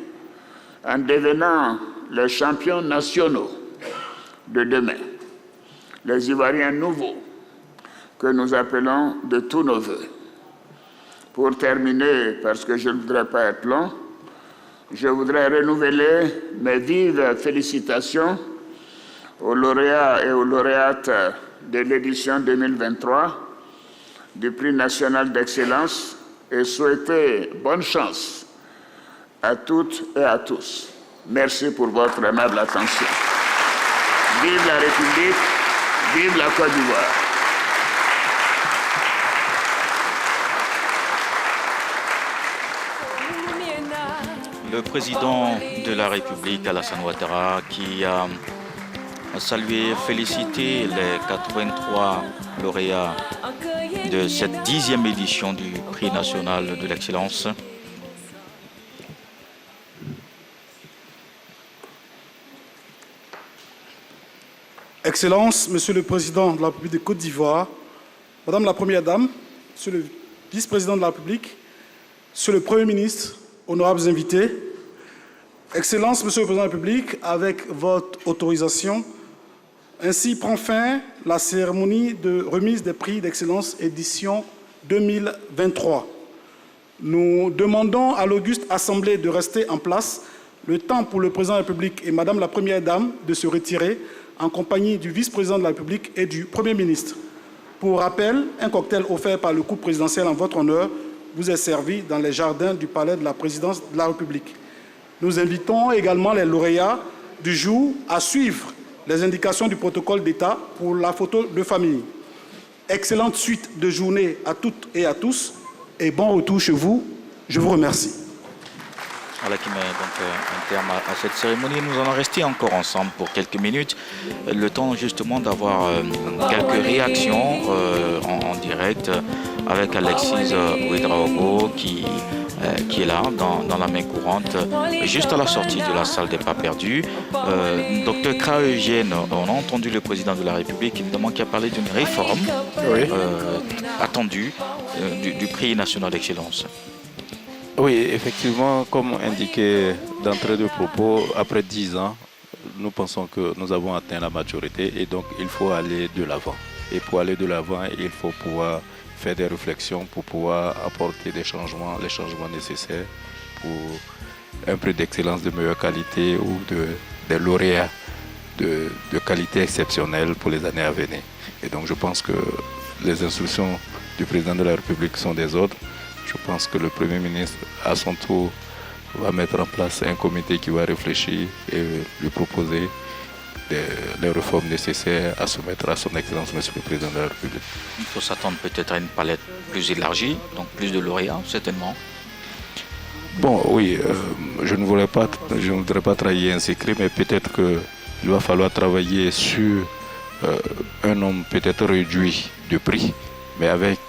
en devenant les champions nationaux de demain, les Ivoiriens nouveaux que nous appelons de tous nos voeux. Pour terminer, parce que je ne voudrais pas être long, je voudrais renouveler mes vives félicitations aux lauréats et aux lauréates de l'édition 2023 du Prix national d'excellence et souhaiter bonne chance à toutes et à tous. Merci pour votre aimable attention. Vive la République, vive la Côte d'Ivoire. le président de la République, Alassane Ouattara, qui a salué et félicité les 83 lauréats de cette 10e édition du prix national de l'excellence. Excellences, Monsieur le Président de la République de Côte d'Ivoire, Madame la Première Dame, Monsieur le Vice-président de la République, Monsieur le Premier ministre, honorables invités, Excellences, Monsieur le Président de la République, avec votre autorisation, ainsi prend fin la cérémonie de remise des prix d'excellence édition 2023. Nous demandons à l'auguste Assemblée de rester en place le temps pour le Président de la République et Madame la Première Dame de se retirer en compagnie du Vice-président de la République et du Premier ministre. Pour rappel, un cocktail offert par le couple présidentiel en votre honneur vous est servi dans les jardins du palais de la présidence de la République. Nous invitons également les lauréats du jour à suivre les indications du protocole d'État pour la photo de famille. Excellente suite de journée à toutes et à tous et bon retour chez vous. Je vous remercie. Voilà qui met donc un terme à cette cérémonie. Nous allons rester encore ensemble pour quelques minutes. Le temps justement d'avoir quelques réactions en direct avec Alexis Ouedraogo qui est là dans la main courante, juste à la sortie de la salle des pas perdus. Docteur Kra Eugène, on a entendu le président de la République évidemment qui a parlé d'une réforme attendue du prix national d'excellence. Oui, effectivement, comme indiqué d'entrée de propos, après 10 ans, nous pensons que nous avons atteint la maturité et donc il faut aller de l'avant. Et pour aller de l'avant, il faut pouvoir faire des réflexions pour pouvoir apporter les changements nécessaires pour un prix d'excellence de meilleure qualité ou des lauréats de qualité exceptionnelle pour les années à venir. Et donc je pense que les instructions du président de la République sont des ordres. Je pense que le Premier ministre, à son tour, va mettre en place un comité qui va réfléchir et lui proposer les réformes nécessaires à soumettre à son Excellence, Monsieur le Président de la République. Il faut s'attendre peut-être à une palette plus élargie, donc plus de lauréats, certainement. Bon, oui, je ne voudrais pas trahir un secret, mais peut-être qu'il va falloir travailler sur un nombre peut-être réduit de prix, mais avec